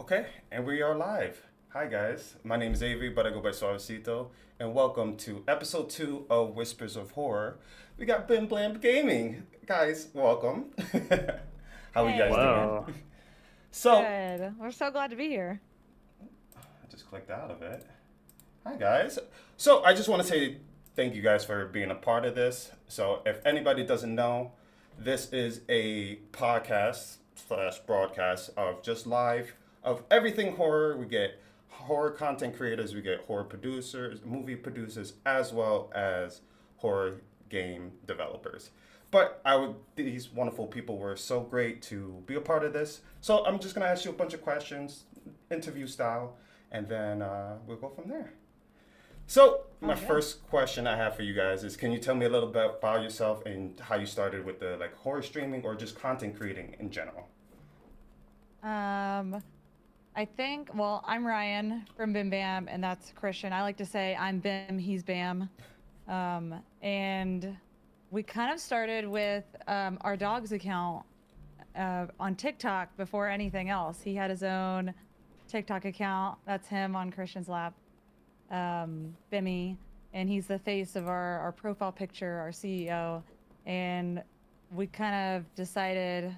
Okay, and we are live. Hi guys, my name is Avery, but I go by Soavecito, and welcome to episode 2 of Whispers of Horror. We got Bim Blam Gaming. Guys, welcome. How are you guys Hey, doing? Hello. So, good. We're so glad to be here. I just clicked out of it. Hi guys. So, I just want to say thank you guys for being a part of this. So, if anybody doesn't know, this is a podcast slash broadcast of just live of everything horror. We get horror content creators, we get horror producers, movie producers, as well as horror game developers. But these wonderful people were so great to be a part of this. So I'm just gonna ask you a bunch of questions, interview style, and then we'll go from there. So my Sounds good. first question I have for you guys is, can you tell me a little bit about yourself and how you started with the like horror streaming or just content creating in general? Um, I think, well, I'm Ryan from Bim Bam, and that's Christian. I like to say I'm Bim, he's Bam. And we kind of started with our dog's account on TikTok before anything else. He had his own TikTok account. That's him on Christian's lap, Bimmy, and he's the face of our profile picture, our CEO. And we kind of decided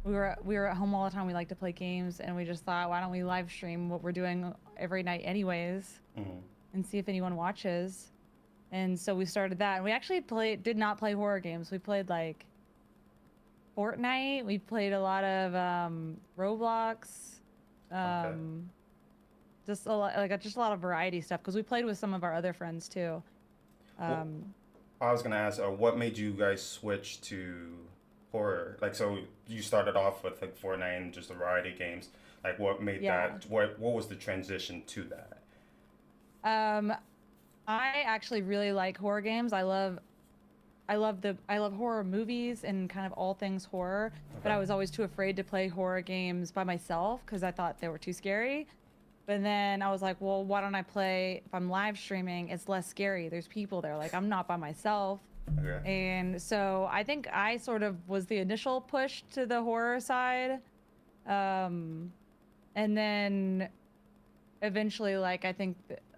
we were at home all the time. We like to play games, and we just thought, why don't we live stream what we're doing every night, anyways, Mm-hmm. and see if anyone watches. And so we started that. And we actually did not play horror games. We played like Fortnite. We played a lot of Roblox. Okay. Just a lot, like just a lot of variety stuff because we played with some of our other friends too. Well, Um, I was gonna ask, what made you guys switch to horror? Like, so you started off with like Fortnite and just a variety of games. Like, what made yeah. that? What was the transition to that? Um, I actually really like horror games. I love horror movies and kind of all things horror, but Okay. I was always too afraid to play horror games by myself because I thought they were too scary. But then I was like, well, why don't I play if I'm live streaming? It's less scary. There's people there. Like I'm not by myself. Okay. And so I think I sort of was the initial push to the horror side. Um, and then eventually, like, I think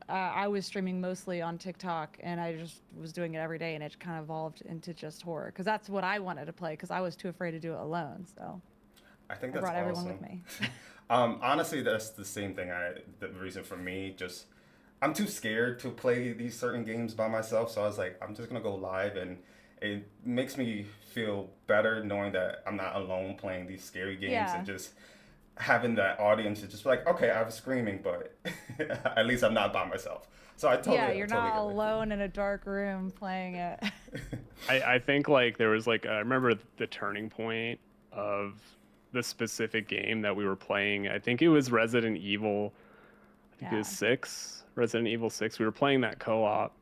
I was streaming mostly on TikTok and I just was doing it every day and it kind of evolved into just horror because that's what I wanted to play because I was too afraid to do it alone. So I think I that's brought everyone with awesome. me. Honestly, that's the same thing. The reason for me, just I'm too scared to play these certain games by myself. So I was like, I'm just gonna go live, and it makes me feel better knowing that I'm not alone playing these scary games, and Yeah. just having that audience to just be like, okay, I was screaming, but at least I'm not by myself. So Yeah, I you're totally not get it. alone in a dark room playing it. I think like there was like I remember the turning point of the specific game that we were playing. I think it was Resident Evil. I think it was Yeah. 6, Resident Evil 6. We were playing that co-op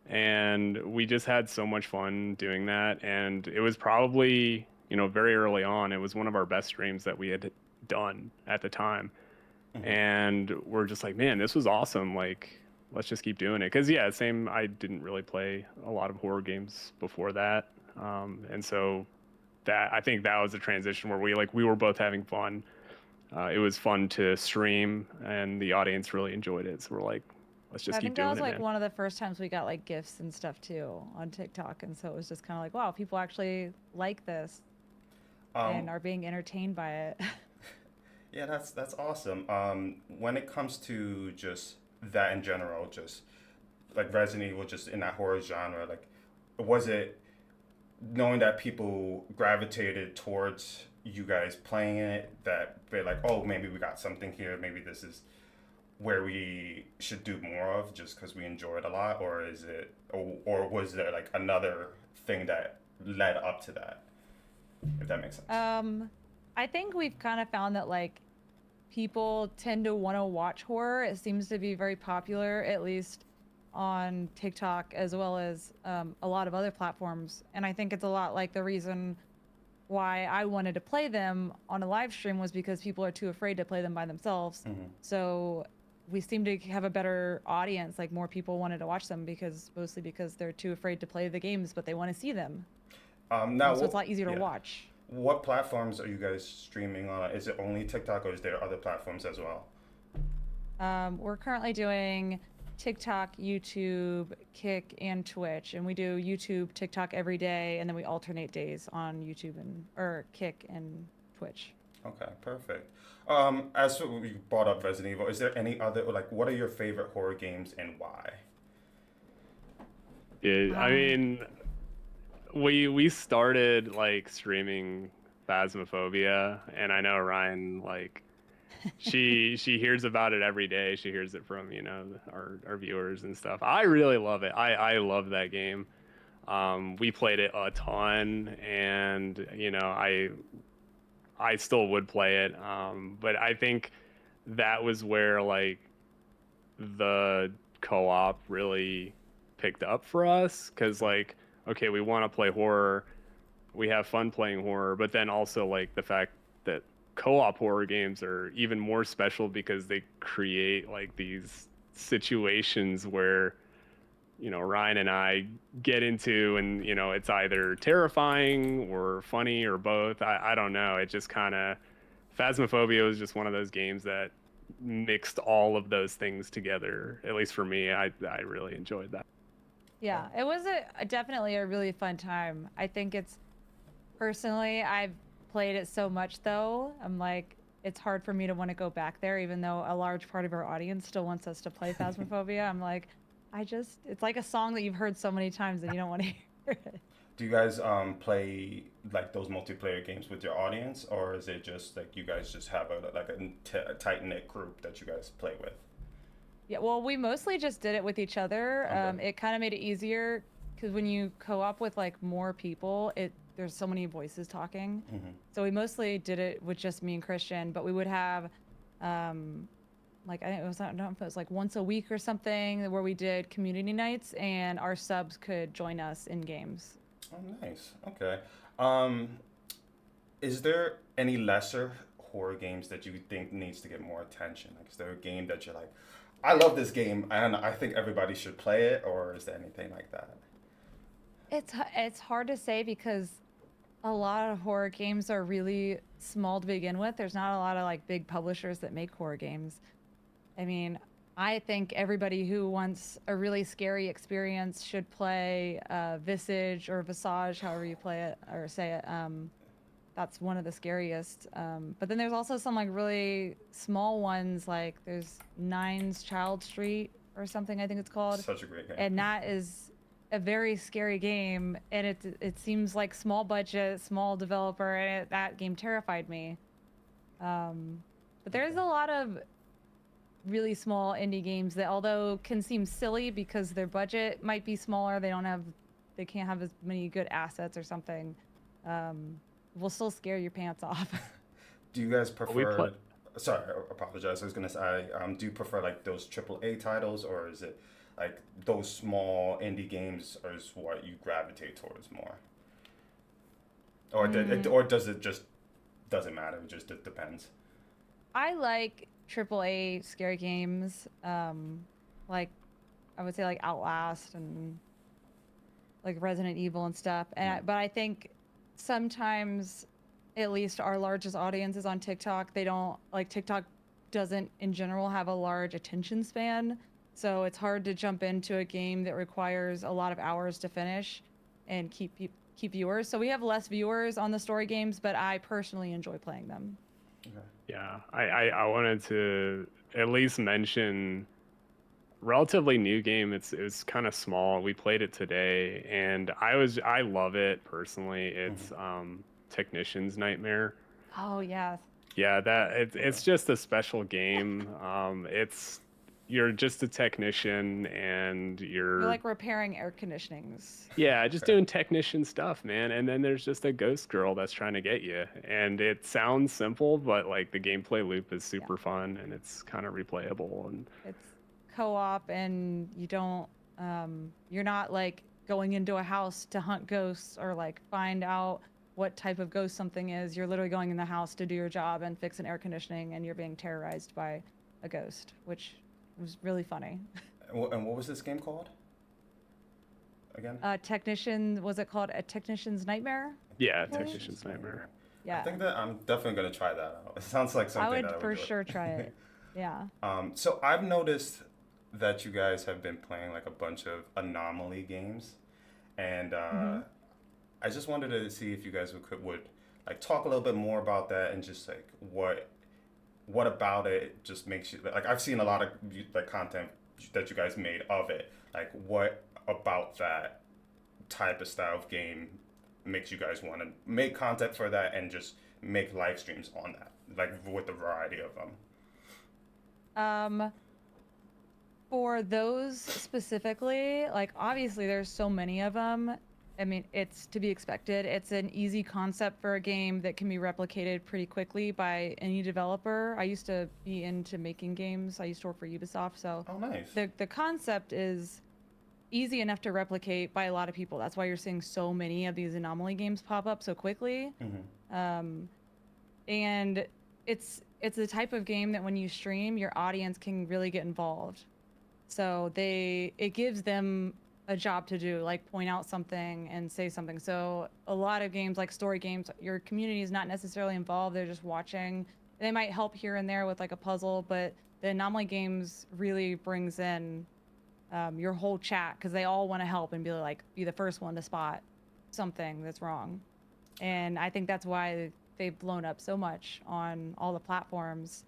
and we just had so much fun doing that, and it was probably, very early on. It was one of our best streams that we had done at the time. Hmm. And we're just like, man, this was awesome. Like, let's just keep doing it. Because yeah, same. I didn't really play a lot of horror games before that, and so that I think that was a transition where we were both having fun. It was fun to stream, and the audience really enjoyed it. So we're like, let's just I keep think that doing was it, like man. one of the first times we got like gifts and stuff too on TikTok. And so it was just kind of like, wow, people actually like this Um, and are being entertained by it. yeah, that's awesome. When it comes to just that in general, just like Resident Evil, just in that horror genre, like was it knowing that people gravitated towards you guys playing it that they're like, oh, maybe we got something here, maybe this is where we should do more of just because we enjoy it a lot, or is it, or was there like another thing that led up to that, if that makes sense? Um, I think we've kind of found that like people tend to want to watch horror. It seems to be very popular, at least on TikTok as well as a lot of other platforms. And I think it's a lot like the reason why I wanted to play them on a live stream was because people are too afraid to play them by themselves. Hmm. So we seem to have a better audience. Like more people wanted to watch them because mostly because they're too afraid to play the games, but they want to see them. Now, So it's a lot easier to yeah. watch. What platforms are you guys streaming on? Is it only TikTok or is there other platforms as well? We're currently doing TikTok, YouTube, Kick, and Twitch, and we do YouTube, TikTok every day, and then we alternate days on YouTube and or Kick and Twitch. Okay, perfect. As for you brought up Resident Evil, is there any other like what are your favorite horror games and why? Yeah, I mean, we started like streaming Phasmophobia, and I know Ryan like she hears about it every day. She hears it from our viewers and stuff. I really love it. I love that game. We played it a ton, and I still would play it. But I think that was where like the co-op really picked up for us, because like, okay, we want to play horror, we have fun playing horror, but then also like the fact that co-op horror games are even more special because they create like these situations where Ryan and I get into, and it's either terrifying or funny or both. I don't know. It just kind of, Phasmophobia was just one of those games that mixed all of those things together. At least for me, I really enjoyed that. Yeah, it was definitely a really fun time. I think it's personally, I've played it so much though. I'm like, it's hard for me to want to go back there, even though a large part of our audience still wants us to play Phasmophobia. I'm like, it's like a song that you've heard so many times and you don't want to hear it. Do you guys play like those multiplayer games with your audience, or is it just like you guys just have a tight knit group that you guys play with? Yeah, well, we mostly just did it with each other. Okay. It kind of made it easier because when you co-op with like more people, there's so many voices talking. Hmm. So we mostly did it with just me and Christian, but we would have like I think it was, I don't know if it was like once a week or something where we did community nights and our subs could join us in games. Oh, nice. Okay. Um, is there any lesser horror games that you think needs to get more attention? Like, is there a game that you're like, I love this game and I think everybody should play it, or is there anything like that? It's hard to say because a lot of horror games are really small to begin with. There's not a lot of like big publishers that make horror games. I mean, I think everybody who wants a really scary experience should play Visage or Visage, however you play it or say it. That's one of the scariest. But then there's also some like really small ones, like there's Nine's Child Street or something, I think it's called. Such a great game. And that is a very scary game, and it seems like small budget, small developer, and that game terrified me. But there's a lot of really small indie games that, although can seem silly because their budget might be smaller, they can't have as many good assets or something, will still scare your pants off. Do you guys We prefer? play. Sorry, I apologize. I was gonna say, do you prefer like those AAA titles, or is it like those small indie games, or is what you gravitate towards more? Or does it just doesn't matter? It depends. I like AAA scary games, like I would say like Outlast and like Resident Evil and stuff. But I think sometimes, at least our largest audience is on TikTok. They don't like TikTok doesn't in general have a large attention span, so it's hard to jump into a game that requires a lot of hours to finish and keep viewers. So we have less viewers on the story games, but I personally enjoy playing them. Okay. Yeah, I wanted to at least mention relatively new game. It's kind of small. We played it today, and I love it personally. It's Technician's Nightmare. Oh yes. Yeah, it's just a special game. You're just a technician, and You're like repairing air conditionings. yeah, just doing technician stuff, man. And then there's just a ghost girl that's trying to get you. And it sounds simple, but like the gameplay loop is super fun, and it's kind of replayable. And It's co-op, and you're not like going into a house to hunt ghosts or like find out what type of ghost something is. You're literally going in the house to do your job and fix an air conditioning, and you're being terrorized by a ghost, which was really funny. And what was this game called? Again? Was it called A Technician's Nightmare? yeah, Technician's Nightmare. Yeah. I think that I'm definitely gonna try that out. It sounds like I something would that I would for do. sure try it. Yeah. So I've noticed that you guys have been playing like a bunch of anomaly games, and Hmm. I just wanted to see if you guys would like talk a little bit more about that and just like what about it just makes you like I've seen a lot of like content that you guys made of it. Like what about that type of style of game makes you guys want to make content for that and just make live streams on that, like with the variety of them. Um, for those specifically, like obviously there's so many of them. I mean, it's to be expected. It's an easy concept for a game that can be replicated pretty quickly by any developer. I used to be into making games. I used to work for Ubisoft, so Oh, nice. the concept is easy enough to replicate by a lot of people. That's why you're seeing so many of these anomaly games pop up so quickly. Hmm. Um, and it's the type of game that when you stream, your audience can really get involved. So it gives them a job to do, like point out something and say something. So a lot of games, like story games, your community is not necessarily involved. They're just watching. They might help here and there with like a puzzle, but the anomaly games really brings in your whole chat because they all want to help and be the first one to spot something that's wrong. And I think that's why they've blown up so much on all the platforms.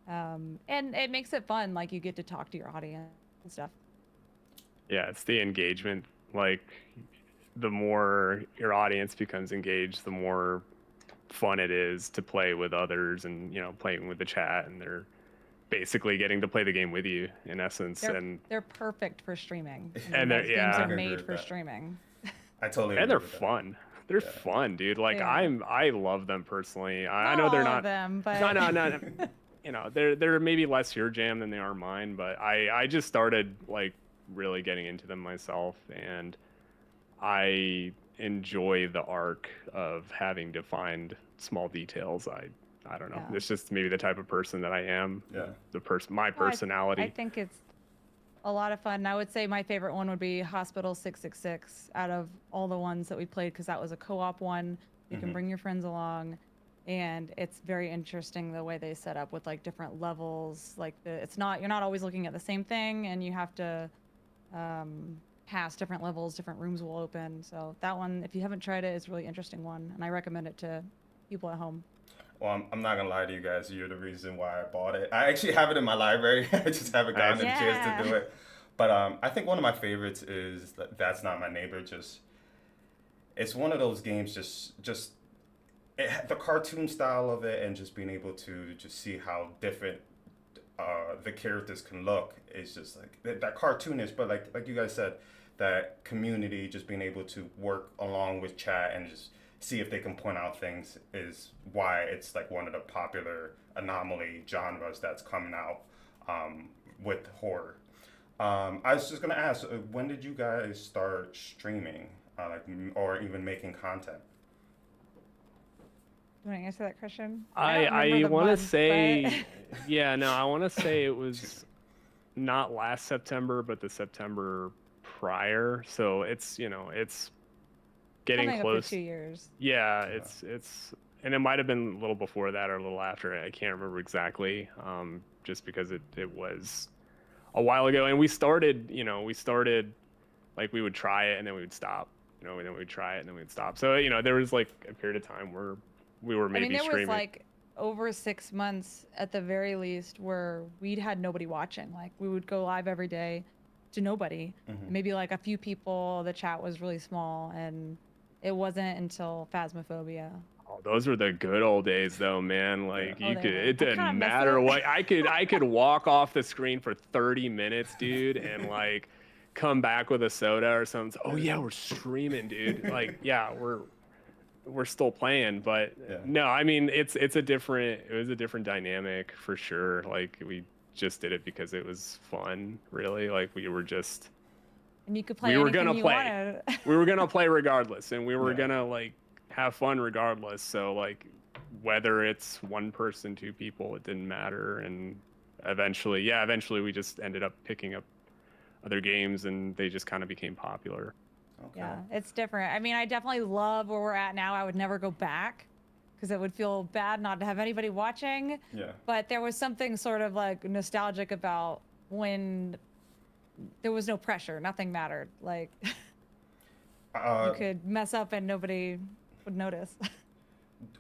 And it makes it fun, like you get to talk to your audience and stuff. Yeah, it's the engagement. Like, the more your audience becomes engaged, the more fun it is to play with others and, playing with the chat, and they're basically getting to play the game with you in essence. They're and they're perfect for streaming. I mean, and they're those games I are yeah, can agree made with for that. streaming. I totally and agree they're with that. fun. They're Yeah. fun, dude. Like, They are. I love them personally. I Not know they're all of not. them, No, but no, no. They're maybe less your jam than they are mine, but I just started like really getting into them myself, and I enjoy the arc of having to find small details. I don't know. yeah. It's just maybe the type of person that I am. Yeah. My Well, I personality. think it's a lot of fun. I would say my favorite one would be Hospital 666 out of all the ones that we played because that was a co-op one. You can Mhm. bring your friends along, and it's very interesting the way they set up with like different levels. Like you're not always looking at the same thing, and you have to pass different levels, different rooms will open. So that one, if you haven't tried it, is a really interesting one, and I recommend it to people at home. Well, I'm not gonna lie to you guys. You're the reason why I bought it. I actually have it in my library. I just haven't gotten Nice. a chance to do Yeah. it. But I think one of my favorites is That's Not My Neighbor. Just it's one of those games. Just the cartoon style of it, and just being able to just see how different the characters can look. It's just like that cartoonish, but like you guys said, that community just being able to work along with chat and just see if they can point out things is why it's like one of the popular anomaly genres that's coming out with horror. I was just gonna ask, when did you guys start streaming, or even making content? You want to answer that question? I don't remember I the want to month, say, but yeah, no, I want to say it was not last September, but the September prior. So it's getting coming up to close. 2 years. Yeah, and it might have been a little before that or a little after. I can't remember exactly. Just because it was a while ago, and we started like we would try it and then we would stop. And then we'd try it and then we'd stop. So there was like a period of time where we were I mean, maybe there was streaming. like over 6 months at the very least where we'd had nobody watching. Like we would go live every day to nobody. Hmm. Maybe like a few people. The chat was really small, and it wasn't until Phasmophobia. Oh, those were the good old days, though, man. Yeah. Like Oh, they were. it I kind of didn't miss matter it. what. I could walk off the screen for 30 minutes, dude, and like come back with a soda or something. Oh yeah, we're streaming, dude. Like yeah, we're still playing, but Yeah. no, I mean it was a different dynamic for sure. Like we just did it because it was fun, really. Like And you could play we were anything gonna you play. wanted. We were gonna play regardless, and we were Yeah. gonna like have fun regardless. So like whether it's one person, two people, it didn't matter. And eventually we just ended up picking up other games, and they just kind of became popular. Okay. Yeah, it's different. I mean, I definitely love where we're at now. I would never go back. because it would feel bad not to have anybody watching. Yeah. But there was something sort of like nostalgic about when there was no pressure, nothing mattered. Like you could mess up and nobody would notice.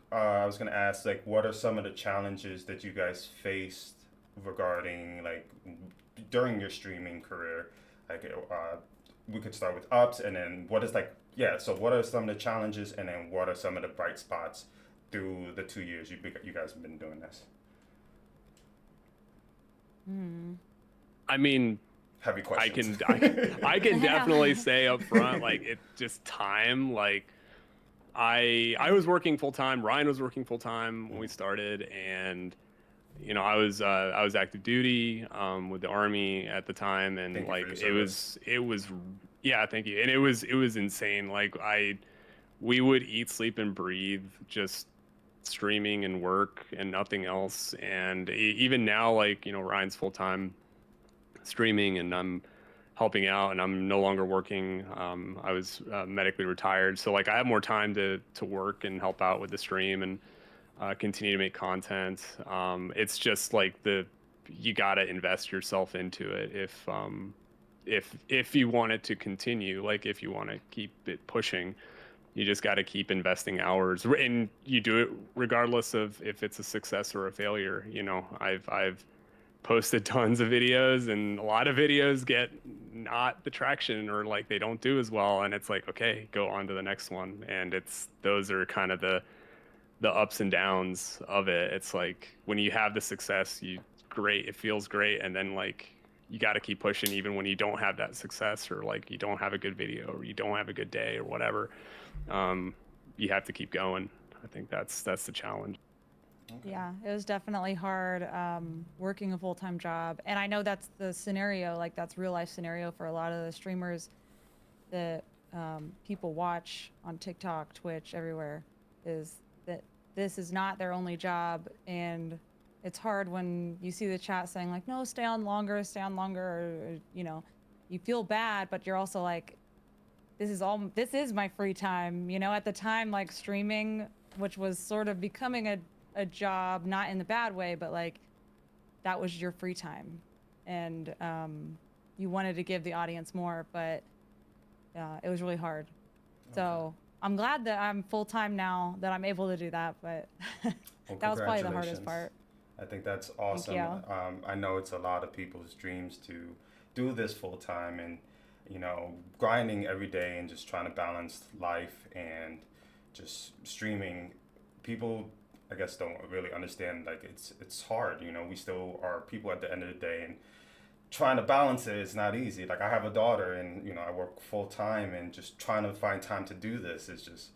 I was gonna ask, like, what are some of the challenges that you guys faced regarding, like, during your streaming career? Like, we could start with ups, and then what is like, yeah. So, what are some of the challenges, and then what are some of the bright spots through the 2 years you guys have been doing this? I mean, Heavy questions. I can definitely say up front, like, it's just time. Like, I was working full time. Ryan was working full time when we started, and you know, I was active duty with the Army at the time, and Thank you like for your service. it was yeah, thank you. And it was insane. Like we would eat, sleep, and breathe just streaming and work and nothing else. And even now, like, you know, Ryan's full time streaming, and I'm helping out, and I'm no longer working. I was medically retired, so like I have more time to work and help out with the stream and continue to make content. It's just like you gotta invest yourself into it if you want it to continue. Like, if you want to keep it pushing, you just got to keep investing hours, and you do it regardless of if it's a success or a failure. You know, I've posted tons of videos, and a lot of videos get not the traction, or like they don't do as well, and it's like, okay, go on to the next one. And those are kind of the ups and downs of it. It's like when you have the success, it feels great, and then like you got to keep pushing even when you don't have that success, or like you don't have a good video, or you don't have a good day, or whatever. You have to keep going. I think that's the challenge. Okay. Yeah, it was definitely hard working a full-time job. And I know that's the scenario, like that's real life scenario for a lot of the streamers that people watch on TikTok, Twitch, everywhere, is that this is not their only job. And it's hard when you see the chat saying like, no, stay on longer, or, you know, you feel bad, but you're also like, this is my free time. You know, at the time, like streaming, which was sort of becoming a job, not in the bad way, but like that was your free time, and you wanted to give the audience more, but it was really hard. So I'm glad that I'm full-time now, that I'm able to do that, but Well, that was probably the hardest part. I think that's awesome. Thank I know it's a lot of people's dreams to do this full time, and you know, grinding every day and just trying to balance life and just streaming. People, I guess, don't really understand, like, it's hard. You know, we still are people at the end of the day, and trying to balance it is not easy. Like, I have a daughter, and you know, I work full time, and just trying to find time to do this is just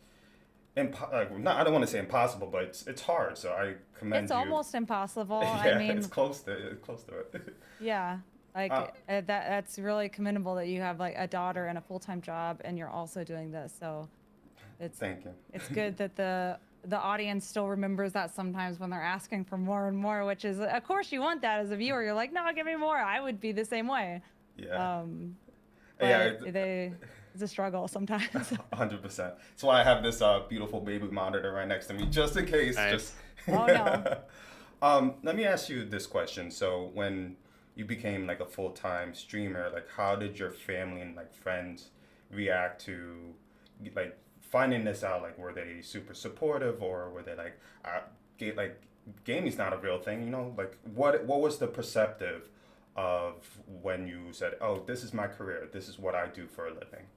I don't want to say impossible, but it's hard. So I commend It's you. almost impossible. Yeah, I mean, it's close to it. yeah, like that's really commendable that you have like a daughter and a full-time job, and you're also doing this. So Thank you. it's good that the audience still remembers that sometimes when they're asking for more and more, which is, of course, you want that as a viewer. You're like, no, give me more. I would be the same way. Yeah. But Yeah. it's a struggle sometimes. 100%. That's why I have this beautiful baby monitor right next to me, just in case. Nice. Just. Oh no. Let me ask you this question. So when you became like a full-time streamer, like how did your family and like friends react to like finding this out? Like, were they super supportive, or were they like, gaming's not a real thing, you know? Like, what was the perceptive of when you said, oh, this is my career, this is what I do for a living?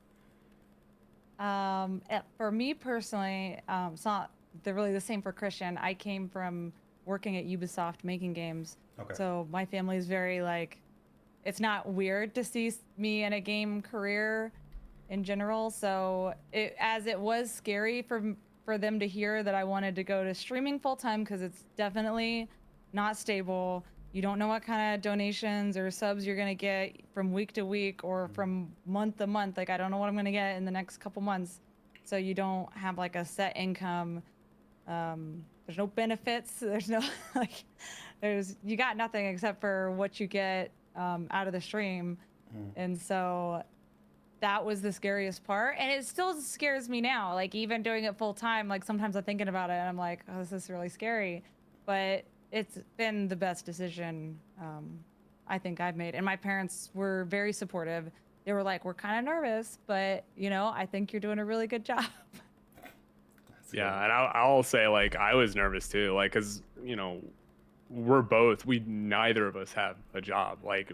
For me personally, it's not really the same for Christian. I came from working at Ubisoft making games. Okay. So my family is very like, it's not weird to see me in a game career in general. So it was scary for them to hear that I wanted to go to streaming full time, because it's definitely not stable. You don't know what kind of donations or subs you're gonna get from week to week or from month to month. Like, I don't know what I'm gonna get in the next couple months. So you don't have like a set income. There's no benefits. There's no like, you got nothing except for what you get out of the stream. And so that was the scariest part, and it still scares me now. Like even doing it full time, like sometimes I'm thinking about it and I'm like, oh, this is really scary, but it's been the best decision I think I've made. And my parents were very supportive. They were like, we're kind of nervous, but you know, I think you're doing a really good job. Yeah, and I'll say like I was nervous too, like because you know we neither of us have a job like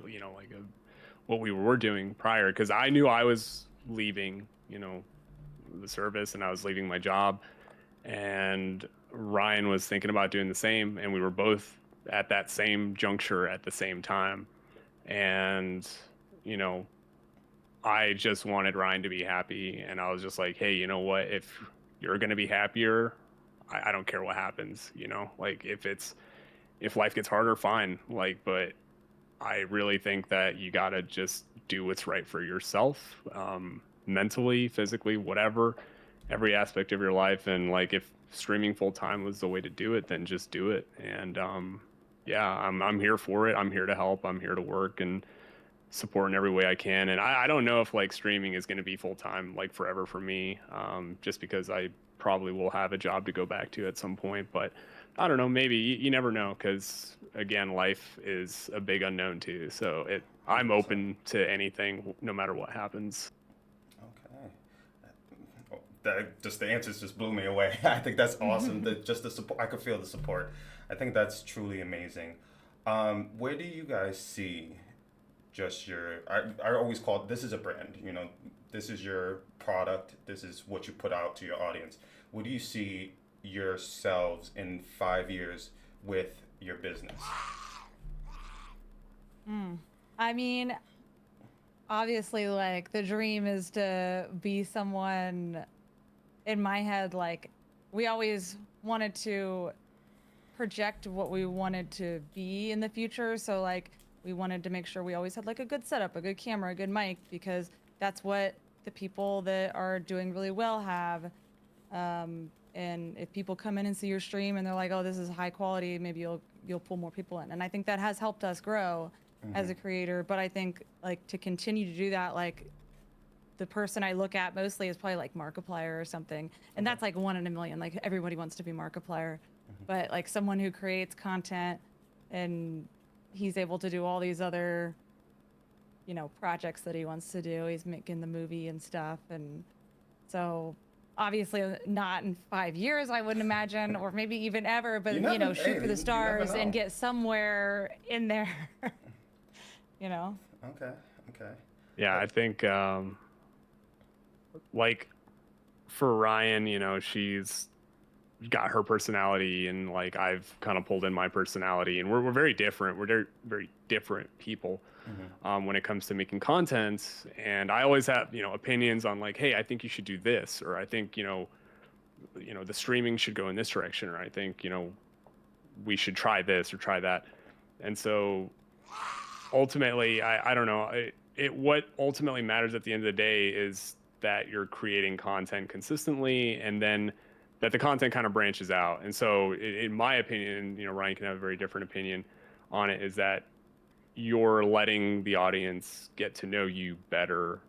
what we were doing prior, because I knew I was leaving the service and I was leaving my job, and Ryan was thinking about doing the same, and we were both at that same juncture at the same time, and you know I just wanted Ryan to be happy, and I was just like, hey, you know what? If you're gonna be happier, I don't care what happens. Like if life gets harder, fine. Like, but I really think that you gotta just do what's right for yourself, mentally, physically, whatever, every aspect of your life. And like, if streaming full time was the way to do it, then just do it. And yeah, I'm here for it. I'm here to help. I'm here to work and support in every way I can. And I don't know if like streaming is going to be full time like forever for me, just because I probably will have a job to go back to at some point. But I don't know, maybe you never know, because again, life is a big unknown too. So I'm 100%. open to anything, no matter what happens. Okay. Just the answers just blew me away. I think that's awesome. Just the support, I could feel the support. I think that's truly amazing. Where do you guys see just I always call this is a brand, this is your product, this is what you put out to your audience. Where do you see yourselves in 5 years with your business? I mean, obviously, like the dream is to be someone. In my head, like we always wanted to project what we wanted to be in the future, so like we wanted to make sure we always had like a good setup, a good camera, a good mic, because that's what the people that are doing really well have. And if people come in and see your stream and they're like, oh, this is high quality, maybe you'll pull more people in. And I think that has helped us grow as a creator. But I think like to continue to do that, like the person I look at mostly is probably like Markiplier or something. And that's like 1 in a million. Like everybody wants to be Markiplier. But like someone who creates content and he's able to do all these other, projects that he wants to do. He's making the movie and stuff. And so obviously not in 5 years, I wouldn't imagine, or maybe even ever, but shoot for the stars and get somewhere in there. Okay. Yeah, I think like for Ryan, she's got her personality, and like I've kind of pulled in my personality, and we're very different. We're very, very different people when it comes to making content. And I always have opinions on like, hey, I think you should do this, or I think the streaming should go in this direction, or I think we should try this or try that. And so ultimately, I don't know. What ultimately matters at the end of the day is that you're creating content consistently, and then that the content kind of branches out. And so in my opinion, Ryan can have a very different opinion on it, is that you're letting the audience get to know you better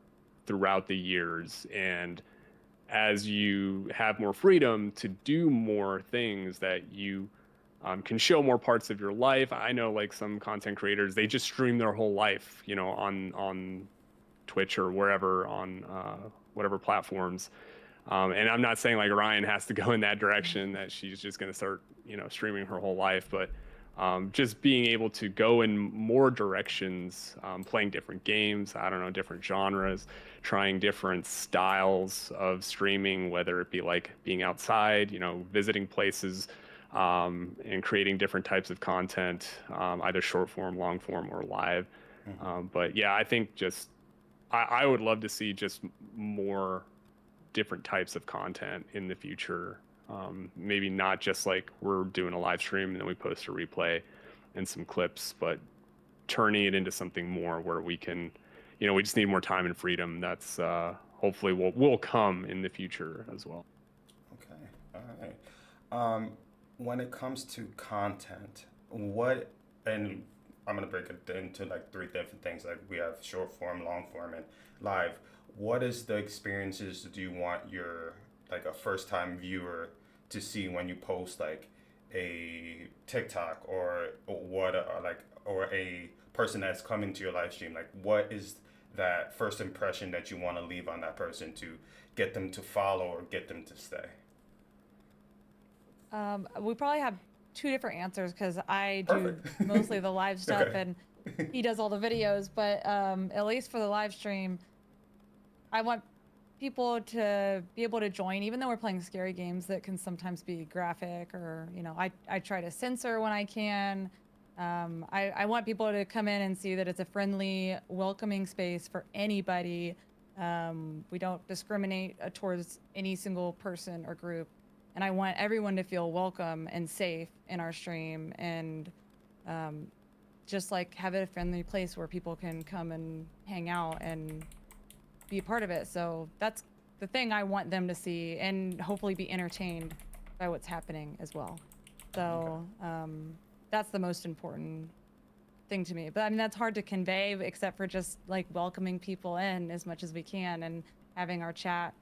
throughout the years. And as you have more freedom to do more things, that you can show more parts of your life. I know like some content creators, they just stream their whole life, on Twitch or wherever, on whatever platforms. And I'm not saying like Ryan has to go in that direction, that she's just going to start, streaming her whole life, but just being able to go in more directions, playing different games, I don't know, different genres, trying different styles of streaming, whether it be like being outside, visiting places, and creating different types of content, either short form, long form, or live. But yeah, I think I would love to see just more different types of content in the future. Maybe not just like we're doing a live stream and then we post a replay and some clips, but turning it into something more where we can, we just need more time and freedom. That's hopefully will come in the future as well. Okay. All right. When it comes to content, and I'm gonna break it into like three different things. Like we have short form, long form, and live. What is the experiences do you want your like a first time viewer to see when you post like a TikTok or what like or a person that's coming to your live stream? Like what is that first impression that you want to leave on that person to get them to follow or get them to stay? We probably have two different answers because I do Perfect. mostly the live stuff Okay. and he does all the videos. But at least for the live stream, I want people to be able to join, even though we're playing scary games that can sometimes be graphic or, you know, I try to censor when I can. I want people to come in and see that it's a friendly, welcoming space for anybody. We don't discriminate towards any single person or group. And I want everyone to feel welcome and safe in our stream and just like have it a friendly place where people can come and hang out and be a part of it. So that's the thing I want them to see and hopefully be entertained by what's happening as well. So that's the most important thing to me. But I mean, that's hard to convey except for just like welcoming people in as much as we can and having our chat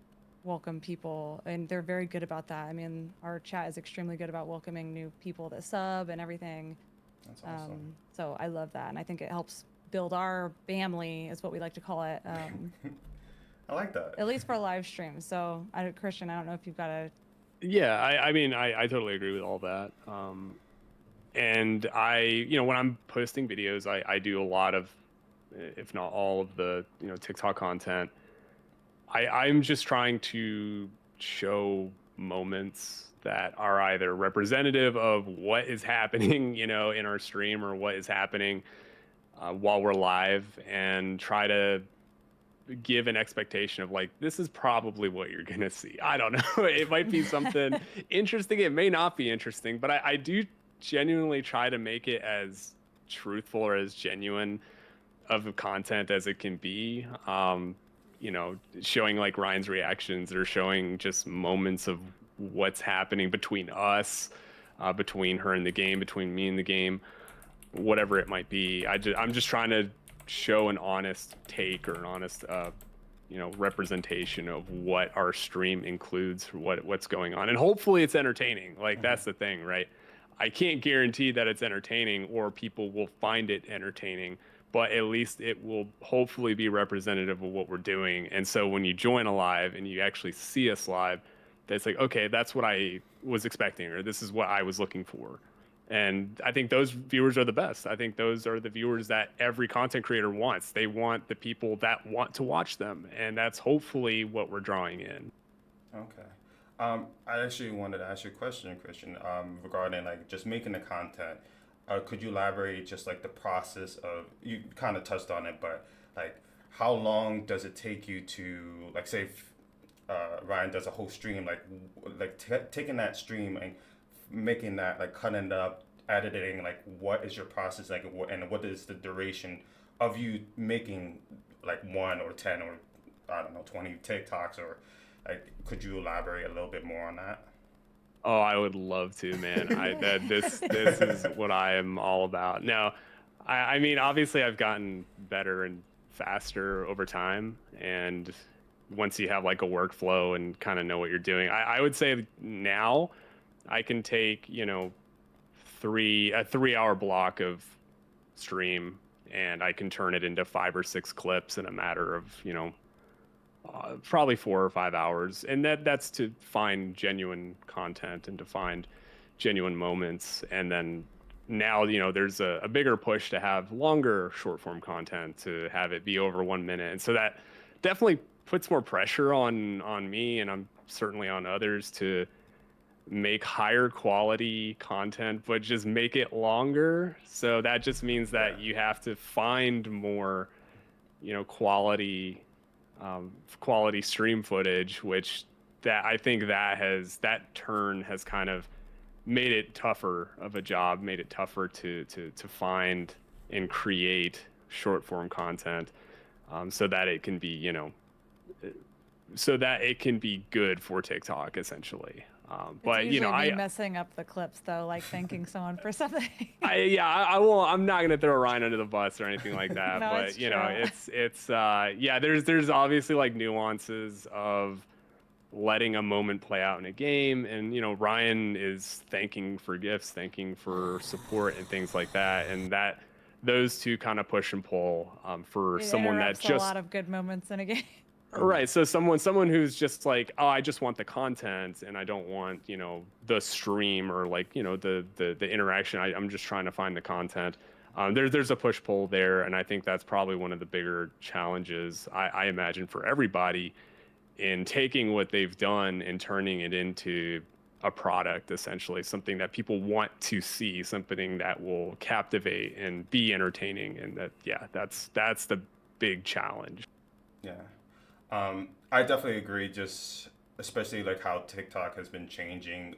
welcome people. And they're very good about that. I mean, our chat is extremely good about welcoming new people that sub and everything. That's awesome. So I love that. And I think it helps build our family is what we like to call it. I like that. At least for live streams. So Christian, I don't know if you've got a Yeah, I mean, I totally agree with all that. And when I'm posting videos, I do a lot of, if not all of the, TikTok content. I'm just trying to show moments that are either representative of what is happening, in our stream or what is happening while we're live, and try to give an expectation of like, this is probably what you're going to see. I don't know. It might be something interesting. It may not be interesting, but I do genuinely try to make it as truthful or as genuine of content as it can be. Showing like Ryan's reactions or showing just moments of what's happening between us, between her in the game, between me in the game, whatever it might be. I'm just trying to show an honest take or an honest, representation of what our stream includes, what's going on. And hopefully it's entertaining. Like that's the thing, right? I can't guarantee that it's entertaining or people will find it entertaining, but at least it will hopefully be representative of what we're doing. And so when you join a live and you actually see us live, that's like, okay, that's what I was expecting, or this is what I was looking for. And I think those viewers are the best. I think those are the viewers that every content creator wants. They want the people that want to watch them. And that's hopefully what we're drawing in. Okay. I actually wanted to ask you a question, Christian, regarding like just making the content. Could you elaborate just like the process of, you kind of touched on it, but like how long does it take you to, like say if Ryan does a whole stream, taking that stream and making that, like cutting it up, editing, like what is your process like, and what is the duration of you making like 1 or 10 or I don't know 20 TikToks, or like could you elaborate a little bit more on that? Oh, I would love to, man. This is what I am all about. Now, I mean, obviously, I've gotten better and faster over time, and once you have like a workflow and kind of know what you're doing, I would say now I can take a 3-hour block of stream, and I can turn it into 5 or 6 clips in a matter of probably 4 or 5 hours, and that's to find genuine content and to find genuine moments. And then now there's a bigger push to have longer short form content, to have it be over 1 minute, and so that definitely puts more pressure on me, and I'm certainly on others, to make higher quality content but just make it longer. So that just means that you have to find more quality stream footage, which that I think that turn has kind of made it tougher of a job, made it tougher to find and create short form content, so that it can be so that it can be good for TikTok essentially. But It's you know, usually me messing up the clips though, like thanking someone for something. I won't. I'm not gonna throw Ryan under the bus or anything like that. No, But it's you know, true. it's yeah. There's obviously like nuances of letting a moment play out in a game, and you know, Ryan is thanking for gifts, thanking for support, and things like that, and that those two kind of push and pull for It someone that interrupts a just lot of good moments in a game. right. So someone who's just like, oh, I just want the content and I don't want, you know, the stream or like, you know, the interaction. I'm just trying to find the content. There's a push pull there, and I think that's probably one of the bigger challenges I imagine for everybody in taking what they've done and turning it into a product, essentially something that people want to see, something that will captivate and be entertaining, and that yeah, that's the big challenge. Yeah. I definitely agree. Just especially like how TikTok has been changing.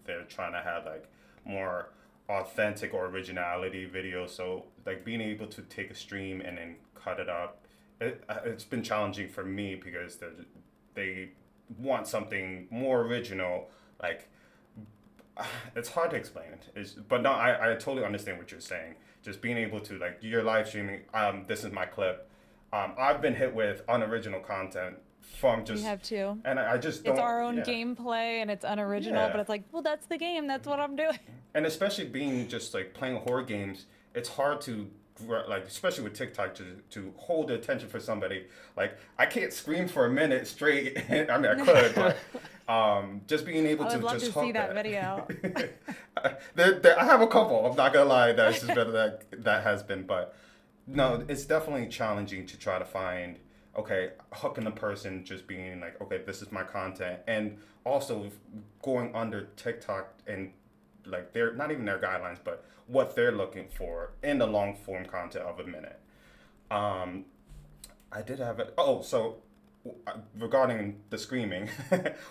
They're trying to have like more authentic or originality videos. So like being able to take a stream and then cut it up, it's been challenging for me because they want something more original. Like it's hard to explain. But no, I totally understand what you're saying. Just being able to like you're live streaming. This is my clip. I've been hit with unoriginal content from We just, have to. and I just don't. It's our own Yeah, gameplay and it's unoriginal, yeah, but it's like, well, that's the game. That's what I'm doing. and especially being just like playing horror games, it's hard to like, especially with TikTok, to hold the attention for somebody. Like I can't scream for a minute straight. I mean, I could, but just being able I to would love just to see hook that video. I have a couple. I'm not gonna lie. That's just been that has been, but no, it's definitely challenging to try to find okay, hooking the person, just being like, okay, this is my content, and also going under TikTok and like they're not even their guidelines, but what they're looking for in the long form content of a minute. Um, I did have it. Oh, so regarding the screaming,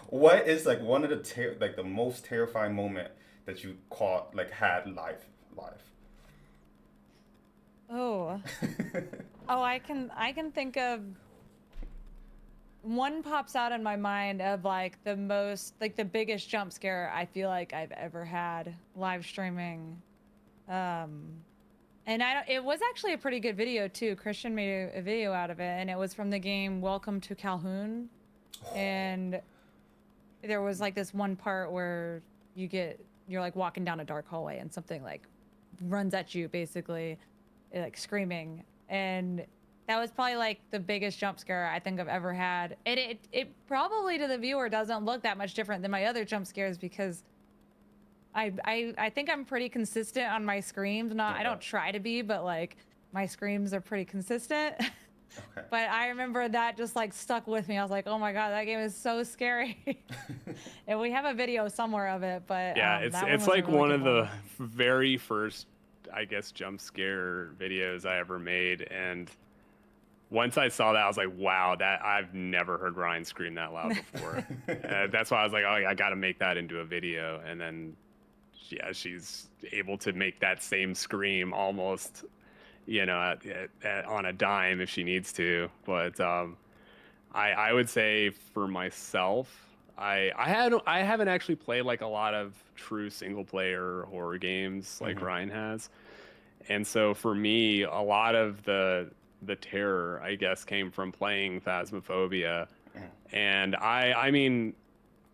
what is like one of the like the most terrifying moment that you caught like had live? Oh. Oh, I can think of one pops out in my mind of like the most like the biggest jump scare I feel like I've ever had live streaming. Um and it was actually a pretty good video too. Christian made a video out of it, and it was from the game Welcome to Calhoun. And there was like this one part where you're like walking down a dark hallway and something like runs at you basically, like screaming. And that was probably like the biggest jump scare I think I've ever had. And it probably to the viewer doesn't look that much different than my other jump scares because I think I'm pretty consistent on my screams. Not I don't try to be, but like my screams are pretty consistent. Okay. But I remember that just like stuck with me. I was like, oh my God, that game is so scary. And we have a video somewhere of it, but Yeah, that one it's was a like really one good of the one. very first, I guess, jump scare videos I ever made. And once I saw that, I was like, wow, that I've never heard Ryan scream that loud before. That's why I was like, oh, I got to make that into a video. And then, yeah, she's able to make that same scream almost, you know, on a dime if she needs to. But I would say for myself, I haven't actually played like a lot of true single player horror games like Mm-hmm. Ryan has, and so for me, a lot of the terror I guess came from playing Phasmophobia, and I mean.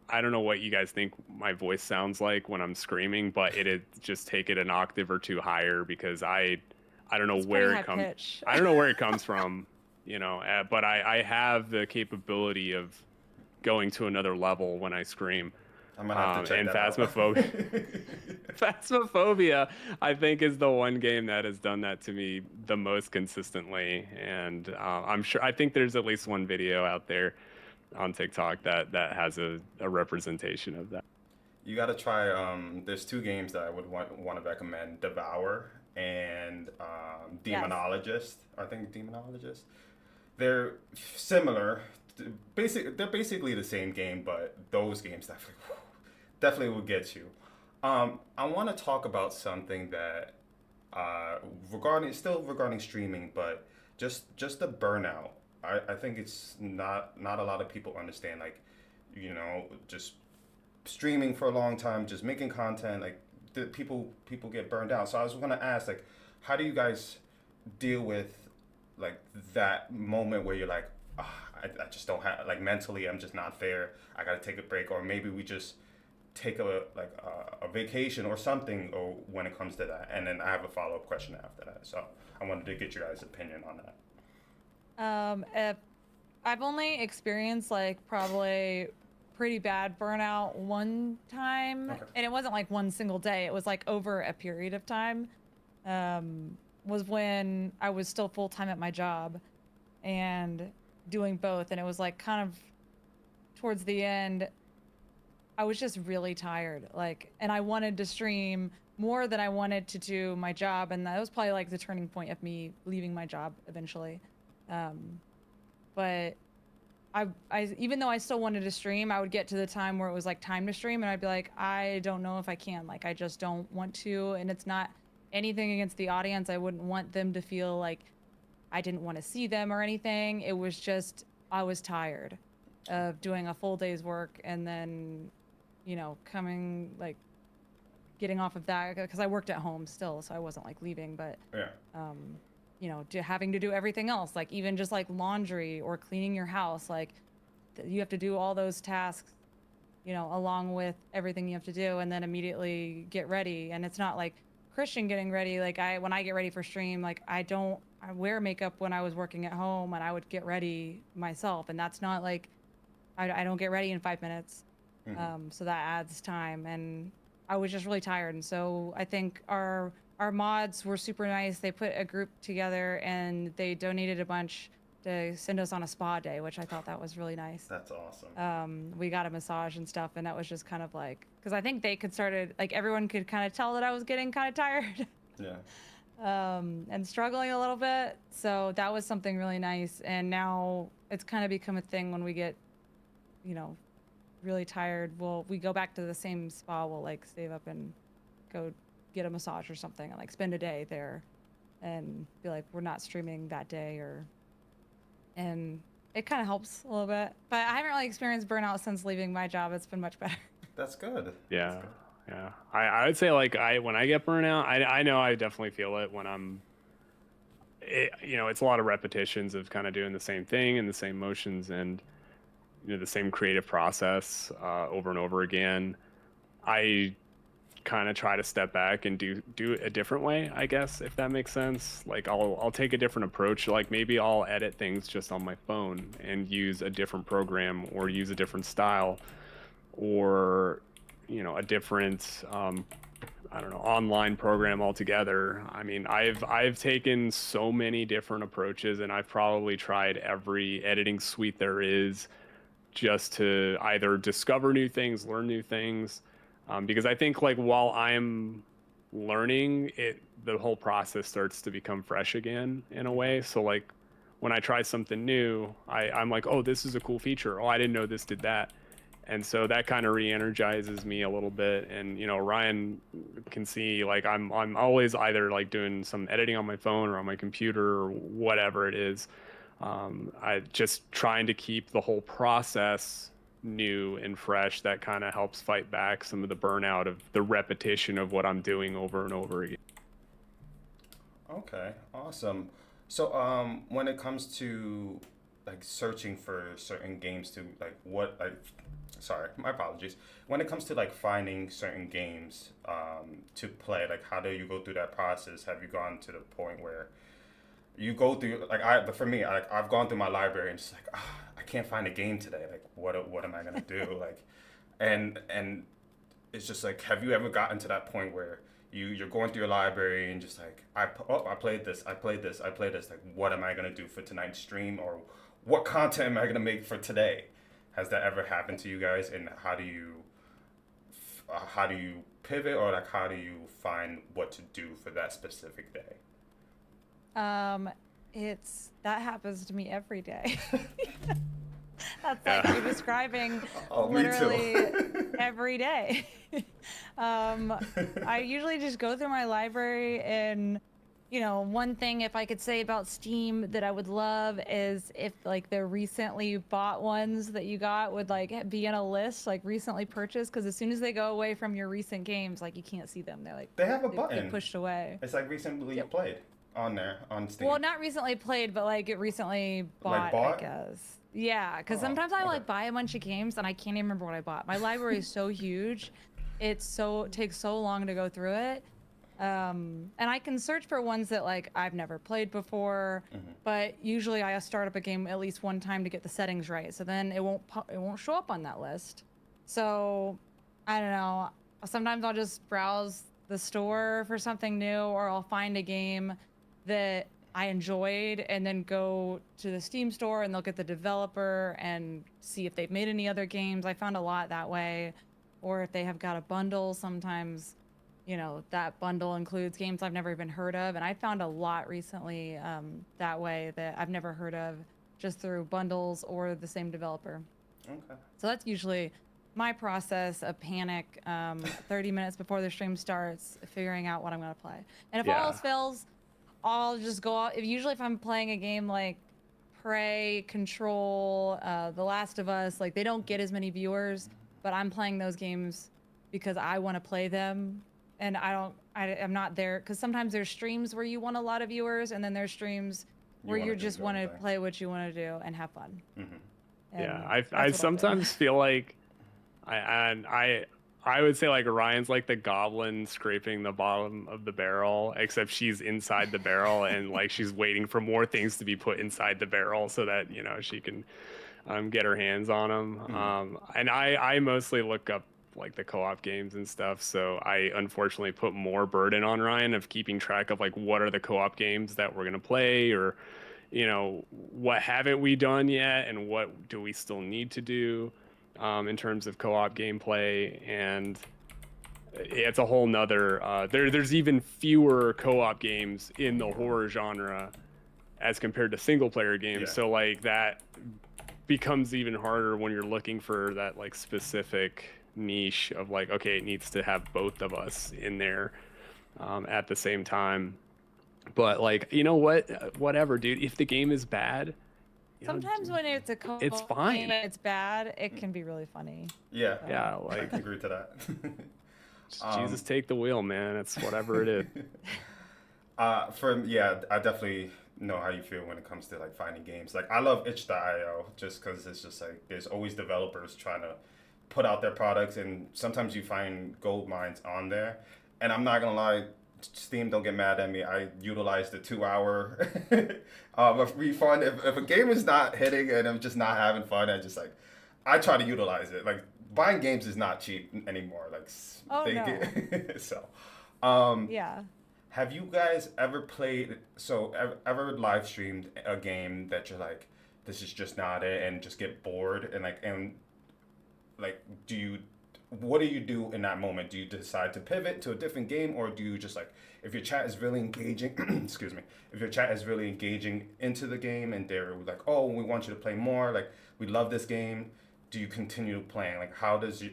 I don't know what you guys think my voice sounds like when I'm screaming, but it just take it an octave or two higher because I don't know It's pretty where high it comes. pitch. I don't know where it comes from, you know. But I have the capability of going to another level when I scream. I'm gonna have to check And that out. Phasmophobia, I think, is the one game that has done that to me the most consistently. And I'm sure I think there's at least one video out there on TikTok that has a representation of that. You gotta try. There's two games that I would want to recommend: Devour and Yes. Demonologist. I think Demonologist. They're similar. They're basically the same game, but those games definitely will get you. I want to talk about something that regarding streaming, but just the burnout. I think it's not a lot of people understand. Like, you know, just streaming for a long time, just making content, like people get burned out. So I was gonna ask, like, how do you guys deal with like that moment where you're like, I just don't have, like, mentally I'm just not there. I gotta take a break, or maybe we just take a vacation or something, or when it comes to that. And then I have a follow up question after that. So I wanted to get your guys' opinion on that. If I've only experienced like probably pretty bad burnout one time, Okay. and it wasn't like one single day. It was like over a period of time. Was when I was still full time at my job and doing both, and it was like kind of towards the end. I was just really tired, like, and I wanted to stream more than I wanted to do my job, and that was probably like the turning point of me leaving my job eventually. But I even though I still wanted to stream, I would get to the time where it was like time to stream, and I'd be like, I don't know if I can, like, I just don't want to. And it's not anything against the audience. I wouldn't want them to feel like I didn't want to see them or anything. It was just I was tired of doing a full day's work, and then, you know, coming, like, getting off of that, because I worked at home still, so I wasn't like leaving, but Yeah. you know, having to do everything else, like even just like laundry or cleaning your house, like you have to do all those tasks, you know, along with everything you have to do, and then immediately get ready. And it's not like Christian getting ready. Like when I get ready for stream, like I wear makeup when I was working at home, and I would get ready myself, and that's not like I don't get ready in 5 minutes. So that adds time, and I was just really tired. And so I think our mods were super nice. They put a group together and they donated a bunch to send us on a spa day, which I thought that was really nice. That's awesome. We got a massage and stuff, and that was just kind of like, because I think they could started, like, everyone could kind of tell that I was getting kind of tired. Yeah. And struggling a little bit. So that was something really nice. And now it's kind of become a thing when we get, you know, really tired. We go back to the same spa. We'll like save up and go get a massage or something, and like spend a day there, and be like, we're not streaming that day, and it kind of helps a little bit. But I haven't really experienced burnout since leaving my job. It's been much better. That's good. Yeah. That's good. Yeah. I would say, like, when I get burnout, I know I definitely feel it when you know, it's a lot of repetitions of kind of doing the same thing and the same motions, and, you know, the same creative process over and over again. I kind of try to step back and do it a different way, I guess, if that makes sense. Like I'll take a different approach. Like maybe I'll edit things just on my phone and use a different program, or use a different style, or, you know, a different I don't know, online program altogether. I mean, I've taken so many different approaches, and I've probably tried every editing suite there is, just to either discover new things, learn new things. Because I think, like, while I'm learning it, the whole process starts to become fresh again in a way. So like when I try something new, I'm like, oh, this is a cool feature. Oh, I didn't know this did that. And so that kind of re-energizes me a little bit. And, you know, Ryan can see, like, I'm always either like doing some editing on my phone or on my computer or whatever it is. I just trying to keep the whole process new and fresh. That kind of helps fight back some of the burnout of the repetition of what I'm doing over and over again. Okay, awesome. So, when it comes to like searching for certain games to like sorry, my apologies. When it comes to like finding certain games to play, like how do you go through that process? Have you gone to the point where you go through but for me, I've gone through my library and just like, I can't find a game today. Like, what am I gonna do? Like, and it's just like, have you ever gotten to that point where you're going through your library and just like, I played this. Like, what am I gonna do for tonight's stream, or what content am I gonna make for today? Has that ever happened to you guys? And how do you pivot, or like how do you find what to do for that specific day? That happens to me every day. That's like you're describing literally every day. I usually just go through my library and one thing if I could say about Steam that I would love is if like the recently bought ones that you got would like be in a list, like recently purchased, because as soon as they go away from your recent games, like you can't see them. They're like They have a they get button. pushed away. It's like recently Yep. played on there on Steam. Well, not recently played, but like it recently bought, bought? I guess. Yeah, because Oh, sometimes I okay. like buy a bunch of games and I can't even remember what I bought. My library is so huge, it takes so long to go through it. And I can search for ones that like I've never played before, but usually I start up a game at least one time to get the settings right. So then it won't show up on that list. So I don't know. Sometimes I'll just browse the store for something new, or I'll find a game that I enjoyed and then go to the Steam store and look at the developer and see if they've made any other games. I found a lot that way, or if they have got a bundle. Sometimes that bundle includes games I've never even heard of, and I found a lot recently that way that I've never heard of, just through bundles or the same developer. Okay. So that's usually my process of panic 30 minutes before the stream starts, figuring out what I'm going to play. And if all Yeah. else fails, I'll just go out. Usually if I'm playing a game like Prey, Control, The Last of Us, like they don't get as many viewers, but I'm playing those games because I want to play them. And I'm not there, because sometimes there's streams where you want a lot of viewers, and then there's streams where wanna you do just your want own to thing. play what you want to do and have fun. Yeah, And that's what I I'll do. sometimes feel like I would say like Orion's like the goblin scraping the bottom of the barrel, except she's inside the barrel and like she's waiting for more things to be put inside the barrel so that she can get her hands on them. And I mostly look up like the co-op games and stuff, so I unfortunately put more burden on Ryan of keeping track of like what are the co-op games that we're gonna play, or what haven't we done yet and what do we still need to do in terms of co-op gameplay. And it's a whole nother there's even fewer co-op games in the horror genre as compared to single player games. Yeah. So like that becomes even harder when you're looking for that like specific niche of like, okay, it needs to have both of us in there at the same time. But like, whatever, dude, if the game is bad, Sometimes when it's a it's fine. it's bad, it can be really funny. Yeah. Yeah, I like can agree to that. Jesus, take the wheel, man. It's whatever it is. I definitely know how you feel when it comes to like finding games. Like I love itch.io just because it's just like there's always developers trying to put out their products, and sometimes you find gold mines on there. And I'm not gonna lie, Steam, don't get mad at me. I utilize the 2 hour refund. If a game is not hitting and I'm just not having fun, I try to utilize it. Like buying games is not cheap anymore. Like so. Yeah. Have you guys ever played? Ever live streamed a game that you're like, this is just not it, and just get bored and what do you do in that moment? Do you decide to pivot to a different game, or do you just like, if your chat is really engaging, excuse me, if your chat is really engaging into the game and they're like, oh, we want you to play more, like we love this game, do you continue playing? Like how does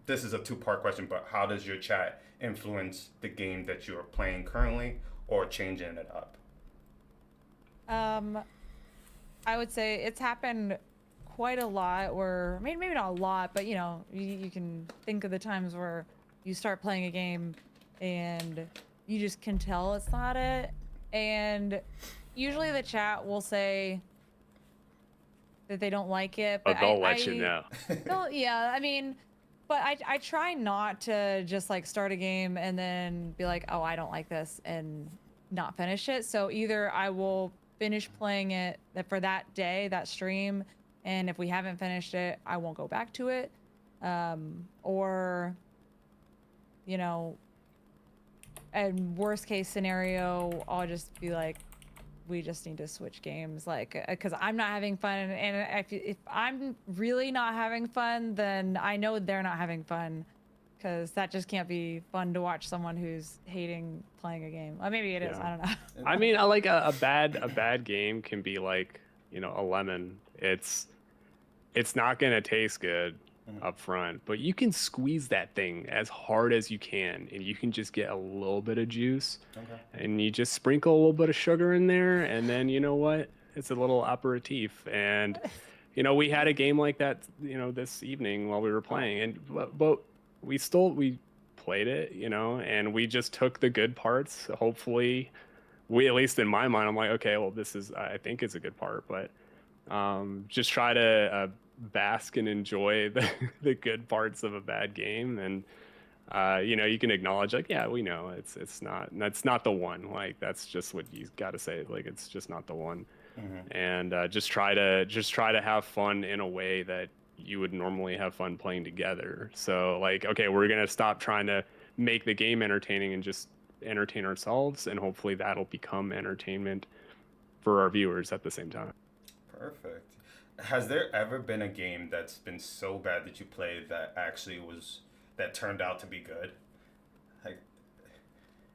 this is a two-part question, but how does your chat influence the game that you are playing currently, or changing it up? I would say it's happened quite a lot, or maybe not a lot, but you can think of the times where you start playing a game and you just can tell it's not it, and usually the chat will say that they don't like it, but They'll let you know. yeah, I mean, but I try not to just like start a game and then be like, oh, I don't like this, and not finish it. So either I will finish playing it for that day, that stream, and if we haven't finished it, I won't go back to it. Or, and worst case scenario, I'll just be like, we just need to switch games, like, because I'm not having fun, and if I'm really not having fun, then I know they're not having fun, because that just can't be fun to watch someone who's hating playing a game. Well, maybe it is. Yeah. I don't know. I mean, I like a bad game can be like, a lemon. It's not gonna taste good, up front, but you can squeeze that thing as hard as you can, and you can just get a little bit of juice, Okay. and you just sprinkle a little bit of sugar in there, and then you know what? It's a little aperitif. And we had a game like that, this evening while we were playing, and but we played it, and we just took the good parts. Hopefully, at least in my mind, I'm like, okay, well, I think it's a good part, but just try to bask and enjoy the good parts of a bad game. And you can acknowledge, like, yeah, we know that's not the one. Like, that's just what you got to say. Like, it's just not the one. And just try to have fun in a way that you would normally have fun playing together. So, like, okay, we're gonna stop trying to make the game entertaining and just entertain ourselves, and hopefully that'll become entertainment for our viewers at the same time. Perfect. Has there ever been a game that's been so bad that you played that turned out to be good?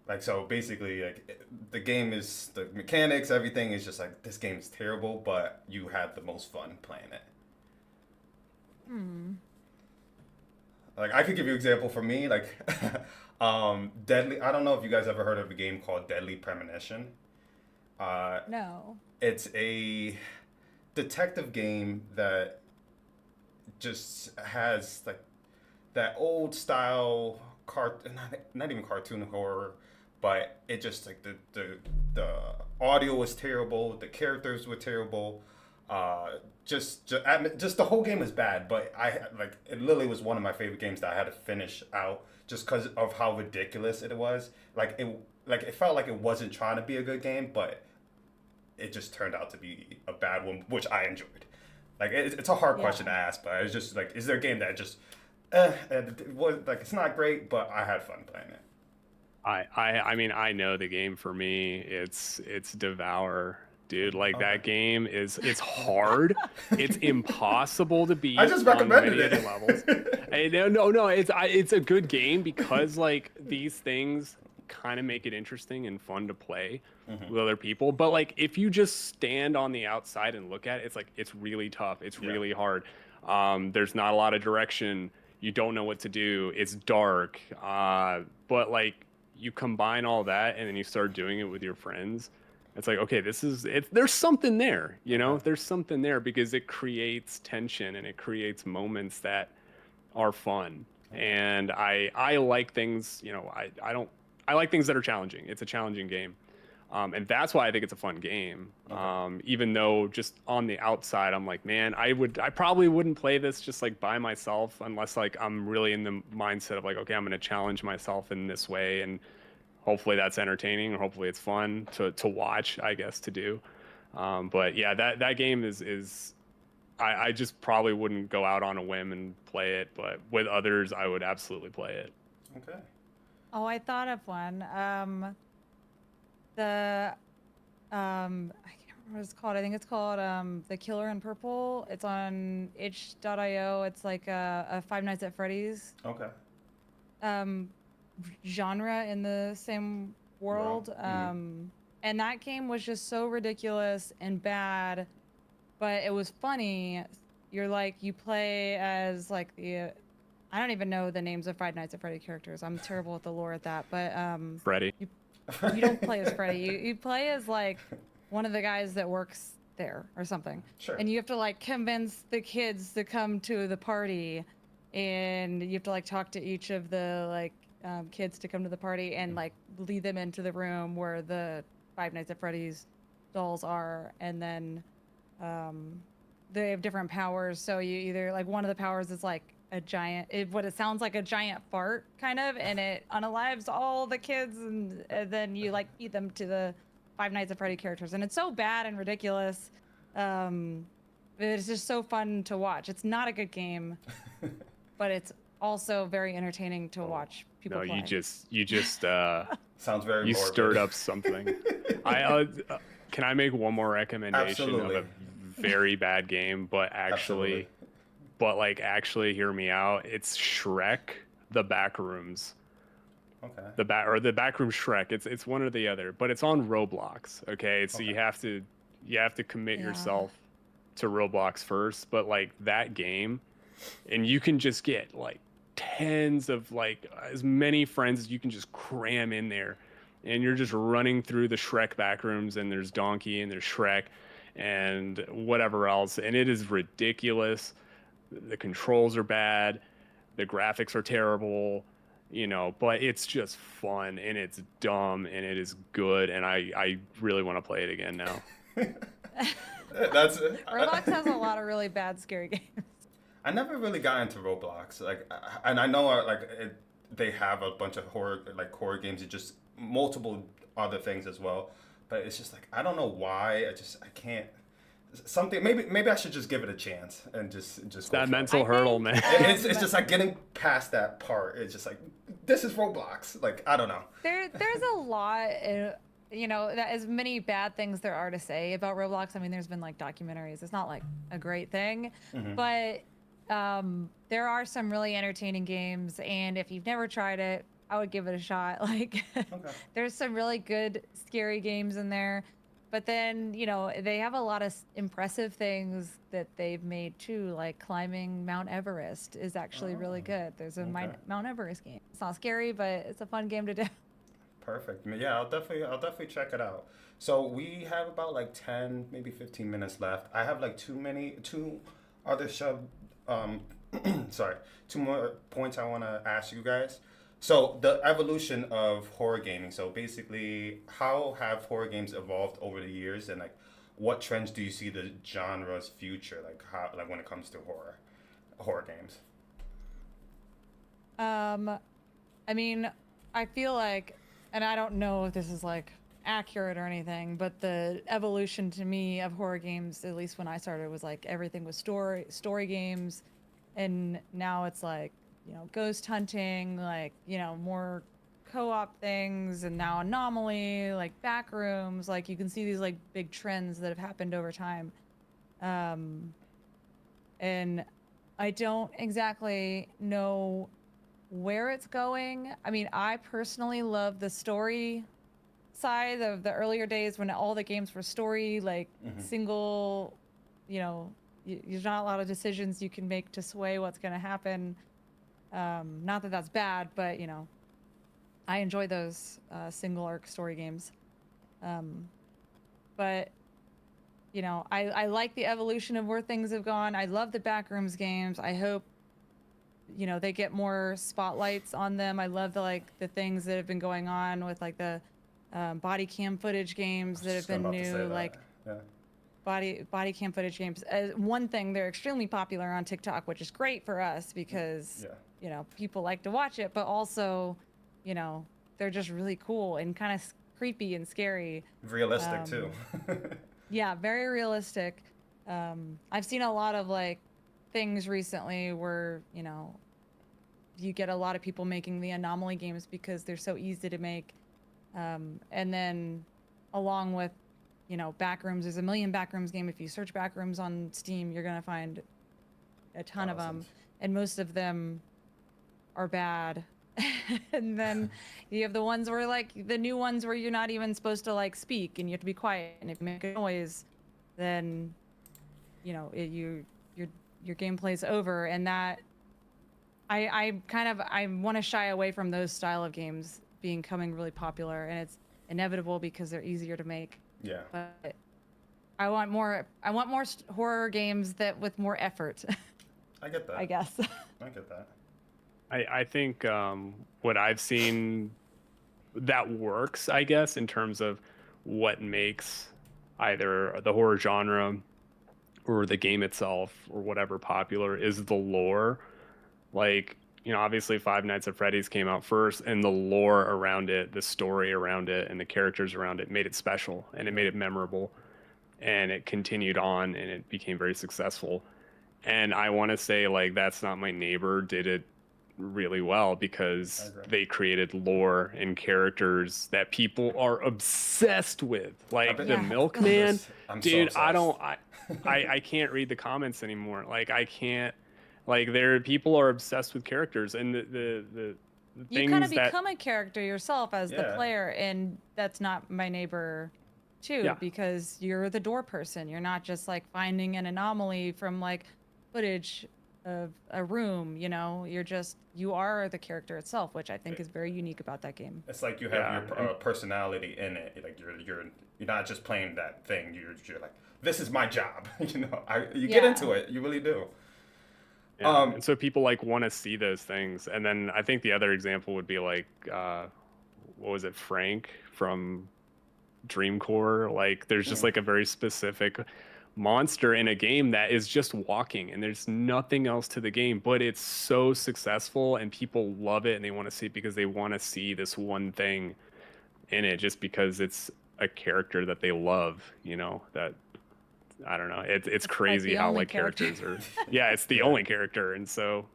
Like so basically, like, the game is the mechanics, everything is just like, this game is terrible, but you had the most fun playing it. Like, I could give you an example for me, like, Deadly. I don't know if you guys ever heard of a game called Deadly Premonition. No. It's a detective game that just has like that old style not even cartoon horror, but it just like the audio was terrible, the characters were terrible, just the whole game was bad. But it literally was one of my favorite games that I had to finish out just because of how ridiculous it was. It felt like it wasn't trying to be a good game, but it just turned out to be a bad one, which I enjoyed. Like, it's a hard question to ask, but it's just like, is there a game that just it was like, it's not great, but I had fun playing it? I mean, I know the game for me, it's Devour, dude. Like, that game it's hard. It's impossible to beat. I just recommended on many it. Levels. No, it's a good game because, like, these things kind of make it interesting and fun to play with other people. But, like, if you just stand on the outside and look at it, it's like, it's really tough. It's really hard. There's not a lot of direction. You don't know what to do. It's dark. But, like, you combine all that and then you start doing it with your friends. It's like, okay, there's something there, there's something there because it creates tension and it creates moments that are fun. And I like things, I like things that are challenging. It's a challenging game. And that's why I think it's a fun game. Even though just on the outside, I'm like, man, I probably wouldn't play this just like by myself unless, like, I'm really in the mindset of, like, okay, I'm going to challenge myself in this way. And hopefully that's entertaining, or hopefully it's fun to watch, I guess, to do. But yeah, that game is I just probably wouldn't go out on a whim and play it, but with others, I would absolutely play it. Okay. Oh, I thought of one. I can't remember what it's called. I think it's called The Killer in Purple. It's on itch.io. It's like a Five Nights at Freddy's Okay. genre in the same world. Wow. And that game was just so ridiculous and bad, but it was funny. You play as, like, I don't even know the names of Five Nights at Freddy characters. I'm terrible with the lore at that, but Freddy. you don't play as Freddy. You play as, like, one of the guys that works there or something. Sure. And you have to, like, convince the kids to come to the party, and you have to, like, talk to each of the, like, kids to come to the party and, like, lead them into the room where the Five Nights at Freddy's dolls are, and then they have different powers. So you either, like, one of the powers is like a giant, what it sounds like, a giant fart kind of, and it unalives all the kids, and then you, like, feed them to the Five Nights at Freddy characters, and it's so bad and ridiculous. It's just so fun to watch. It's not a good game, but it's also very entertaining to watch people play. You just Sounds very you morbid. stirred up something. Can I make one more recommendation Absolutely. of a very bad game, but actually, actually hear me out. It's Shrek: The Backrooms. Okay. The Backroom Shrek. It's one or the other, but it's on Roblox. Okay, so you have to commit yourself to Roblox first. But, like, that game and you can just get like tens of like as many friends as you can just cram in there, and you're just running through the Shrek back rooms, and there's Donkey and there's Shrek and whatever else, and it is ridiculous. The controls are bad, the graphics are terrible, but it's just fun and it's dumb and it is good, and I really want to play it again now. That's Roblox has a lot of really bad scary games. I never really got into Roblox, like, and I know they have a bunch of horror games, and just multiple other things as well. But it's just like I don't know why. I can't. Something maybe I should just give it a chance and just go That for mental hurdle, man. It's just like getting past that part. It's just like this is Roblox. Like I don't know. There's a lot. That as many bad things there are to say about Roblox. I mean, there's been like documentaries. It's not like a great thing, but there are some really entertaining games, and if you've never tried it, I would give it a shot. Like, there's some really good scary games in there, but then they have a lot of impressive things that they've made too. Like climbing Mount Everest is actually really good. There's a Mount Everest game. It's not scary, but it's a fun game to do. Perfect. Yeah, I'll definitely check it out. So we have about like 10, maybe 15 minutes left. I have like two other two more points I want to ask you guys. So the evolution of horror gaming. So basically, how have horror games evolved over the years, and like, what trends do you see the genre's future, like when it comes to horror games? I mean, I feel like, and I don't know if this is like accurate or anything, but the evolution to me of horror games, at least when I started, was like everything was story games, and now it's like ghost hunting, like more co-op things, and now Anomaly, like back rooms. Like you can see these like big trends that have happened over time, and I don't exactly know where it's going. I mean, I personally love the story side of the earlier days when all the games were story, like single, there's not a lot of decisions you can make to sway what's going to happen. Not that that's bad, but I enjoy those single arc story games. But I like the evolution of where things have gone. I love the Backrooms games. I hope they get more spotlights on them. I love the things that have been going on with like the body cam footage games that have been new, like body cam footage games. One thing, they're extremely popular on TikTok, which is great for us because people like to watch it, but also they're just really cool and kind of creepy and scary. Realistic too. Yeah, very realistic. I've seen a lot of like things recently where you get a lot of people making the Anomaly games because they're so easy to make, and then along with Backrooms, there's a million Backrooms game. If you search Backrooms on Steam, you're gonna find a ton of them, and most of them are bad. And then you have the ones where like the new ones where you're not even supposed to like speak and you have to be quiet, and if you make a noise, then your gameplay's over. And that I want to shy away from those style of games becoming really popular, and it's inevitable because they're easier to make. Yeah. But I want more horror games that with more effort. I get that. I guess. I get that. I think what I've seen that works, I guess, in terms of what makes either the horror genre or the game itself or whatever popular is the lore. Like, obviously Five Nights at Freddy's came out first, and the lore around it, the story around it, and the characters around it made it special, and it made it memorable, and it continued on, and it became very successful. And I want to say, like, That's Not My Neighbor did it really well because they created lore and characters that people are obsessed with, like the Milkman. Dude, so I can't read the comments anymore. Like, I can't. Like, people are obsessed with characters, and the you kind of become a character yourself as the player, and That's Not My Neighbor too, because you're the door person. You're not just like finding an anomaly from like footage. of a room. You know, you are the character itself, which I think is very unique about that game. It's like you have Yeah, your and personality in it. Like you're not just playing that thing. You're like, this is my job. You get Yeah. into it. You really do. yeah, Um, and so people like want to see those things. And then I think the other example would be like, what was it, Frank from Dreamcore? Like, there's just like a very specific monster in a game that is just walking, and there's nothing else to the game, but it's so successful, and people love it, and they want to see it because they want to see this one thing in it, just because it's a character that they love. That I don't know. It's It's like crazy the how only like character. characters are. Yeah, it's the yeah. only character, and so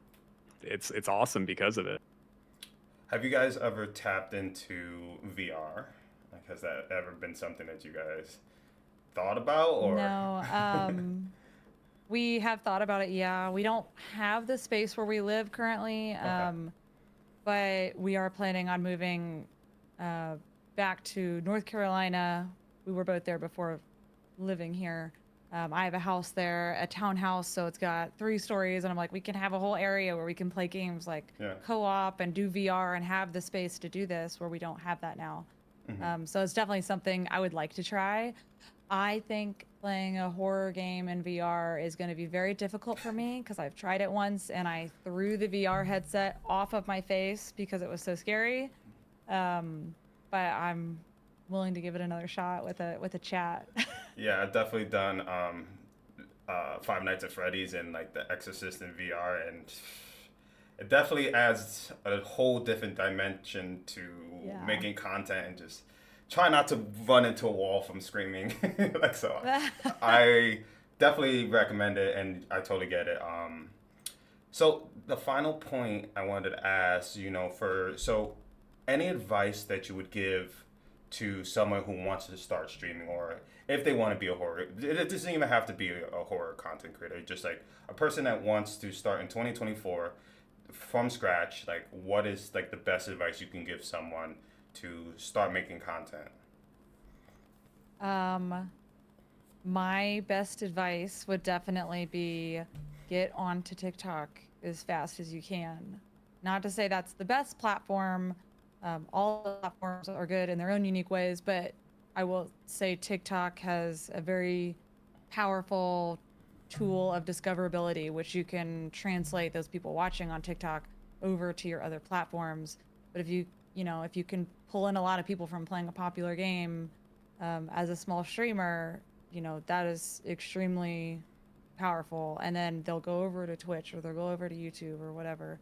it's awesome because of it. Have you guys ever tapped into VR? Like, has that ever been something that you guys thought about, or? No, we have thought about it. Yeah, we don't have the space where we live currently, Okay. but we are planning on moving uh, back to North Carolina. We were both there before living here. I have a house there, a townhouse, so it's got 3 stories, and I'm like, we can have a whole area where we can play games like Yeah. co-op and do VR and have the space to do this where we don't have that now. So it's definitely something I would like to try. I think playing a horror game in VR is going to be very difficult for me because I've tried it once and I threw the VR headset off of my face because it was so scary. But I'm willing to give it another shot with a chat. Yeah, I've definitely done Five Nights at Freddy's and like The Exorcist in VR, and it definitely adds a whole different dimension to Yeah. making content and just try not to run into a wall from screaming. Like so, I definitely recommend it, and I totally get it. So the final point I wanted to ask, any advice that you would give to someone who wants to start streaming, or if they want to be a horror, it doesn't even have to be a horror content creator, just like a person that wants to start in 2024 from scratch, like what is like the best advice you can give someone to start making content? Um, my best advice would definitely be get onto TikTok as fast as you can. Not to say that's the best platform. All the platforms are good in their own unique ways, but I will say TikTok has a very powerful tool of discoverability, which you can translate those people watching on TikTok over to your other platforms. But if you can pull in a lot of people from playing a popular game as a small streamer, that is extremely powerful. And then they'll go over to Twitch or they'll go over to YouTube or whatever.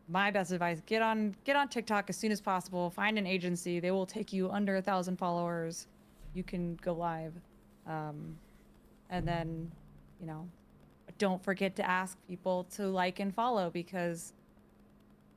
My best advice: get on TikTok as soon as possible. Find an agency; they will take you under 1,000 followers. You can go live, and then, you know, don't forget to ask people to like and follow because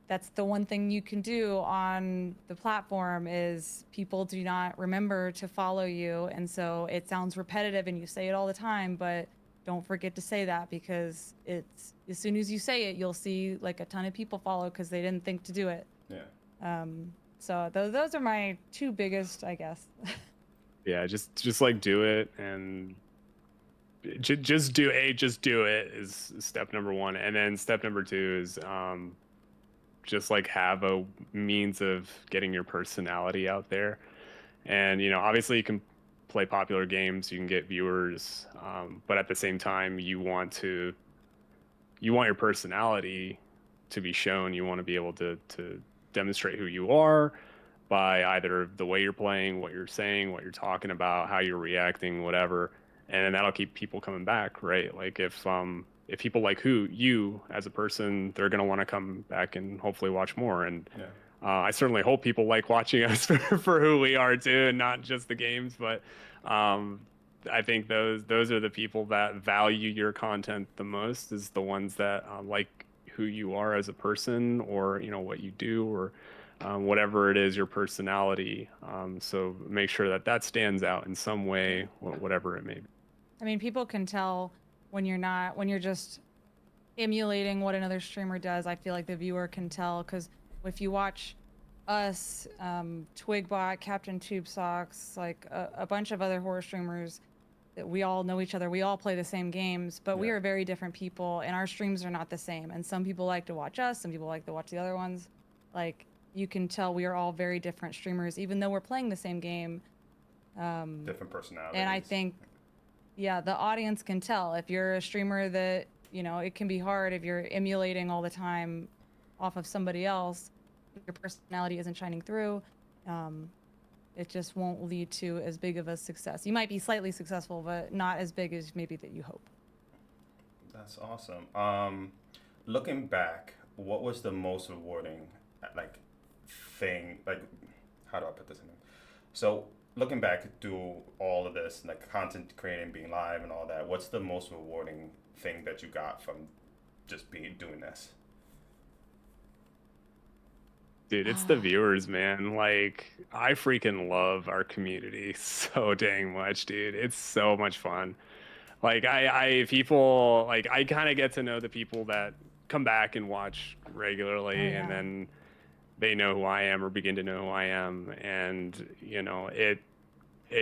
that's the one thing you can do on the platform is people do not remember to follow you, and so it sounds repetitive and you say it all the time, but don't forget to say that because it's as soon as you say it you'll see like a ton of people follow because they didn't think to do it. Yeah. So those are my two biggest, I guess. Yeah, just like do it, and just do it is step number one, and then step number two is just like have a means of getting your personality out there. And obviously you can play popular games, you can get viewers, but at the same time you want your personality to be shown. You want to be able to demonstrate who you are by either the way you're playing, what you're saying, what you're talking about, how you're reacting, whatever. And then that'll keep people coming back, right? Like if people like who you as a person, they're gonna want to come back and hopefully watch more. And Yeah. I certainly hope people like watching us for who we are too, and not just the games. But I think those are the people that value your content the most, is the ones that like who you are as a person, or what you do, or whatever it is, your personality. So make sure that stands out in some way, whatever it may be. I mean, people can tell when you're just emulating what another streamer does. I feel like the viewer can tell because if you watch us, Twigbot, Captain Tube Socks, like a bunch of other horror streamers, that we all know each other. We all play the same games, but we Yeah. are very different people, and our streams are not the same. And some people like to watch us, some people like to watch the other ones. Like, you can tell we are all very different streamers, even though we're playing the same game. Different personalities. And I think, yeah, the audience can tell if you're a streamer that, you know, it can be hard if you're emulating all the time off of somebody else. Your personality isn't shining through. It just won't lead to as big of a success. You might be slightly successful, but not as big as maybe that you hope. That's awesome. Looking back, what was the most rewarding, like, thing? Like, how do I put this in? So, looking back through all of this, like content creating, being live, and all that, what's the most rewarding thing that you got from just doing this? Dude, it's the viewers, man. Like, I freaking love our community so dang much, dude. It's so much fun. Like, people, like, I kind of get to know the people that come back and watch regularly, Oh, yeah. and then they know who I am or begin to know who I am. And, you know, it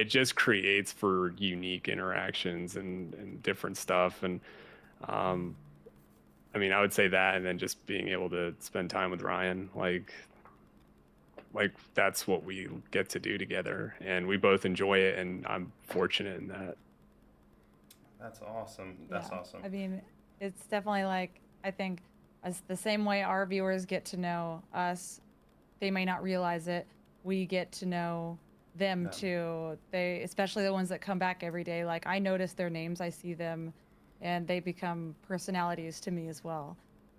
just creates for unique interactions and different stuff. And, I mean, I would say that, and then just being able to spend time with Ryan, like that's what we get to do together, and we both enjoy it, and I'm fortunate in that. That's awesome. That's Yeah. awesome. I mean, it's definitely like, I think as the same way our viewers get to know us, they may not realize it. We get to know them Yeah. too. They, especially the ones that come back every day. Like, I notice their names, I see them, and they become personalities to me as well.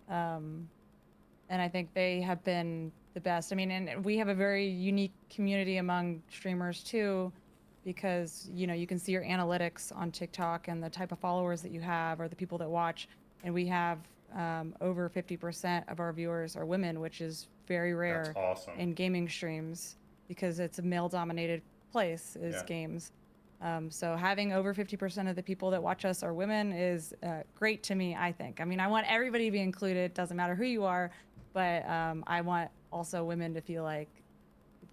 And I think they have been the best. I mean, and we have a very unique community among streamers too, because, you know, you can see your analytics on TikTok and the type of followers that you have or the people that watch. And we have over 50% of our viewers are women, which is very rare That's awesome. in gaming streams because it's a male-dominated place is Yeah. games. So having over 50% of the people that watch us are women is great to me, I think. I mean, I want everybody to be included. Doesn't matter who you are, but I want also women to feel like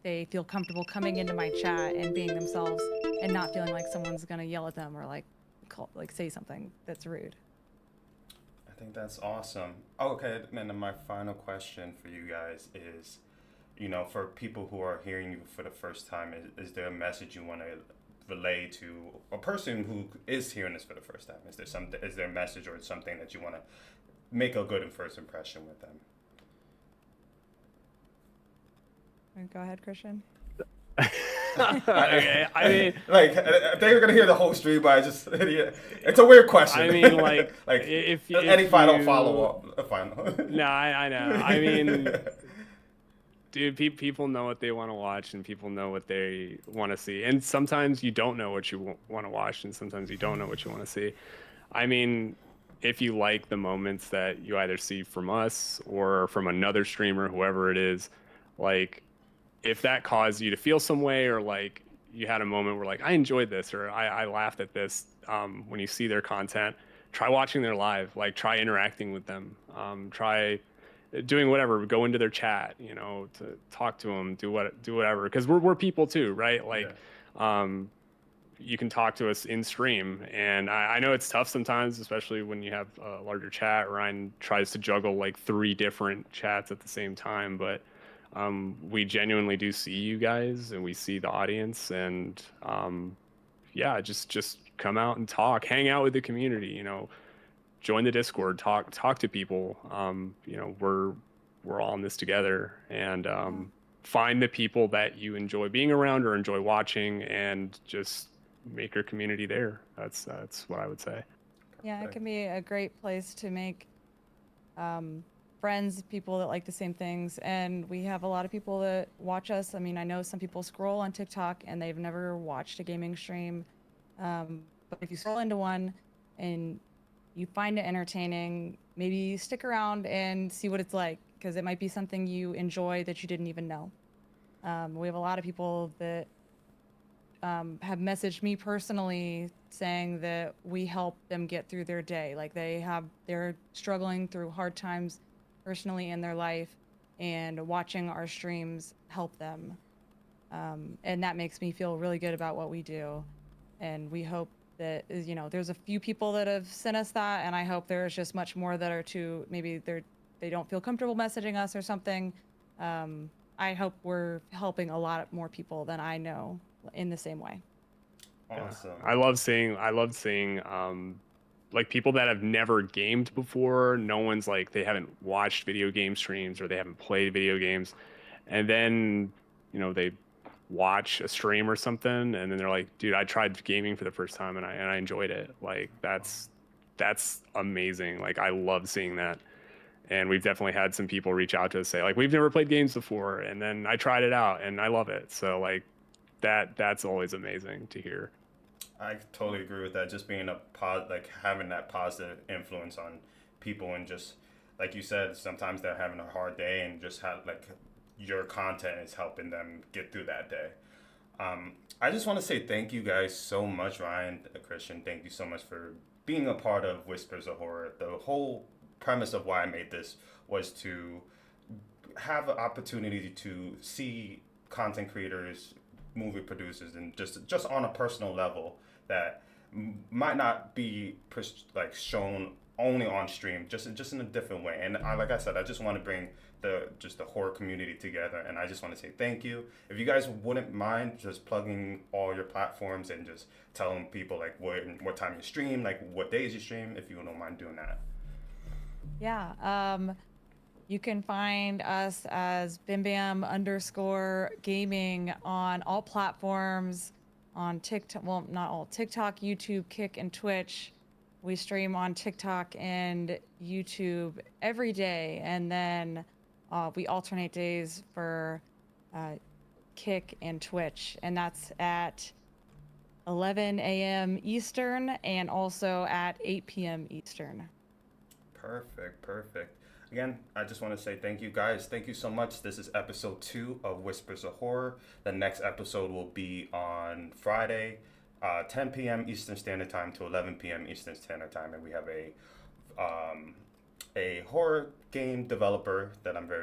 they feel comfortable coming into my chat and being themselves and not feeling like someone's gonna yell at them or like say something that's rude. I think that's awesome. Okay, and then my final question for you guys is, you know, for people who are hearing you for the first time, is there a message you want to relay to a person who is hearing this for the first time? Is there a message or something that you want to make a good first impression with them? Go ahead, Christian. Okay, I mean, like they were gonna hear the whole stream, but it's a weird question. I mean, like, like if any final you... follow up, final. No, I know. I mean, dude, people know what they want to watch, and people know what they want to see. And sometimes you don't know what you want to watch, and sometimes you don't know what you want to see. I mean, if you like the moments that you either see from us or from another streamer, whoever it is, like, if that caused you to feel some way, or like you had a moment where like, I enjoyed this, or I laughed at this, when you see their content, try watching their live, like try interacting with them, try doing whatever, go into their chat, you know, to talk to them, do whatever. Cause we're people too, right? Like, Yeah. You can talk to us in stream, and I know it's tough sometimes, especially when you have a larger chat. Ryan tries to juggle like 3 different chats at the same time, but we genuinely do see you guys, and we see the audience, and yeah, just come out and talk, hang out with the community, you know, join the Discord, talk to people. You know, we're all in this together, and find the people that you enjoy being around or enjoy watching, and just make your community there. That's what I would say. Yeah, it can be a great place to make friends, people that like the same things. And we have a lot of people that watch us. I mean, I know some people scroll on TikTok and they've never watched a gaming stream. But if you scroll into one and you find it entertaining, maybe stick around and see what it's like, because it might be something you enjoy that you didn't even know. We have a lot of people that have messaged me personally saying that we help them get through their day. Like they're struggling through hard times personally in their life, and watching our streams help them. And that makes me feel really good about what we do. And we hope that is, there's a few people that have sent us that, and I hope there's just much more that are too, maybe they don't feel comfortable messaging us or something. I hope we're helping a lot more people than I know in the same way. Awesome. I love seeing like people that have never gamed before. No one's like, they haven't watched video game streams or they haven't played video games, and then they watch a stream or something, and then they're like, dude, I tried gaming for the first time and I enjoyed it. Like that's amazing. Like I love seeing that. And we've definitely had some people reach out to us, say like, we've never played games before, and then I tried it out and I love it. So like that's always amazing to hear. I totally agree with that. Just being like having that positive influence on people, and just like you said, sometimes they're having a hard day, and just have like your content is helping them get through that day. I just want to say thank you guys so much, Ryan, Christian. Thank you so much for being a part of Whispers of Horror. The whole premise of why I made this was to have an opportunity to see content creators, movie producers, and just on a personal level that might not be like shown only on stream, just in a different way. And like I said, I just want to bring the horror community together, and I just want to say thank you. If you guys wouldn't mind just plugging all your platforms and just telling people like what time you stream, like what days you stream, if you don't mind doing that. Yeah. You can find us as BimBam_gaming on all platforms, on TikTok, well, not all, TikTok, YouTube, Kick, and Twitch. We stream on TikTok and YouTube every day, and then we alternate days for Kick and Twitch, and that's at 11 a.m. Eastern and also at 8 p.m. Eastern. Perfect. Again, I just want to say thank you guys. Thank you so much. This is episode 2 of Whispers of Horror. The next episode will be on Friday, 10 p.m. Eastern Standard Time to 11 p.m. Eastern Standard Time. And we have a horror game developer that I'm very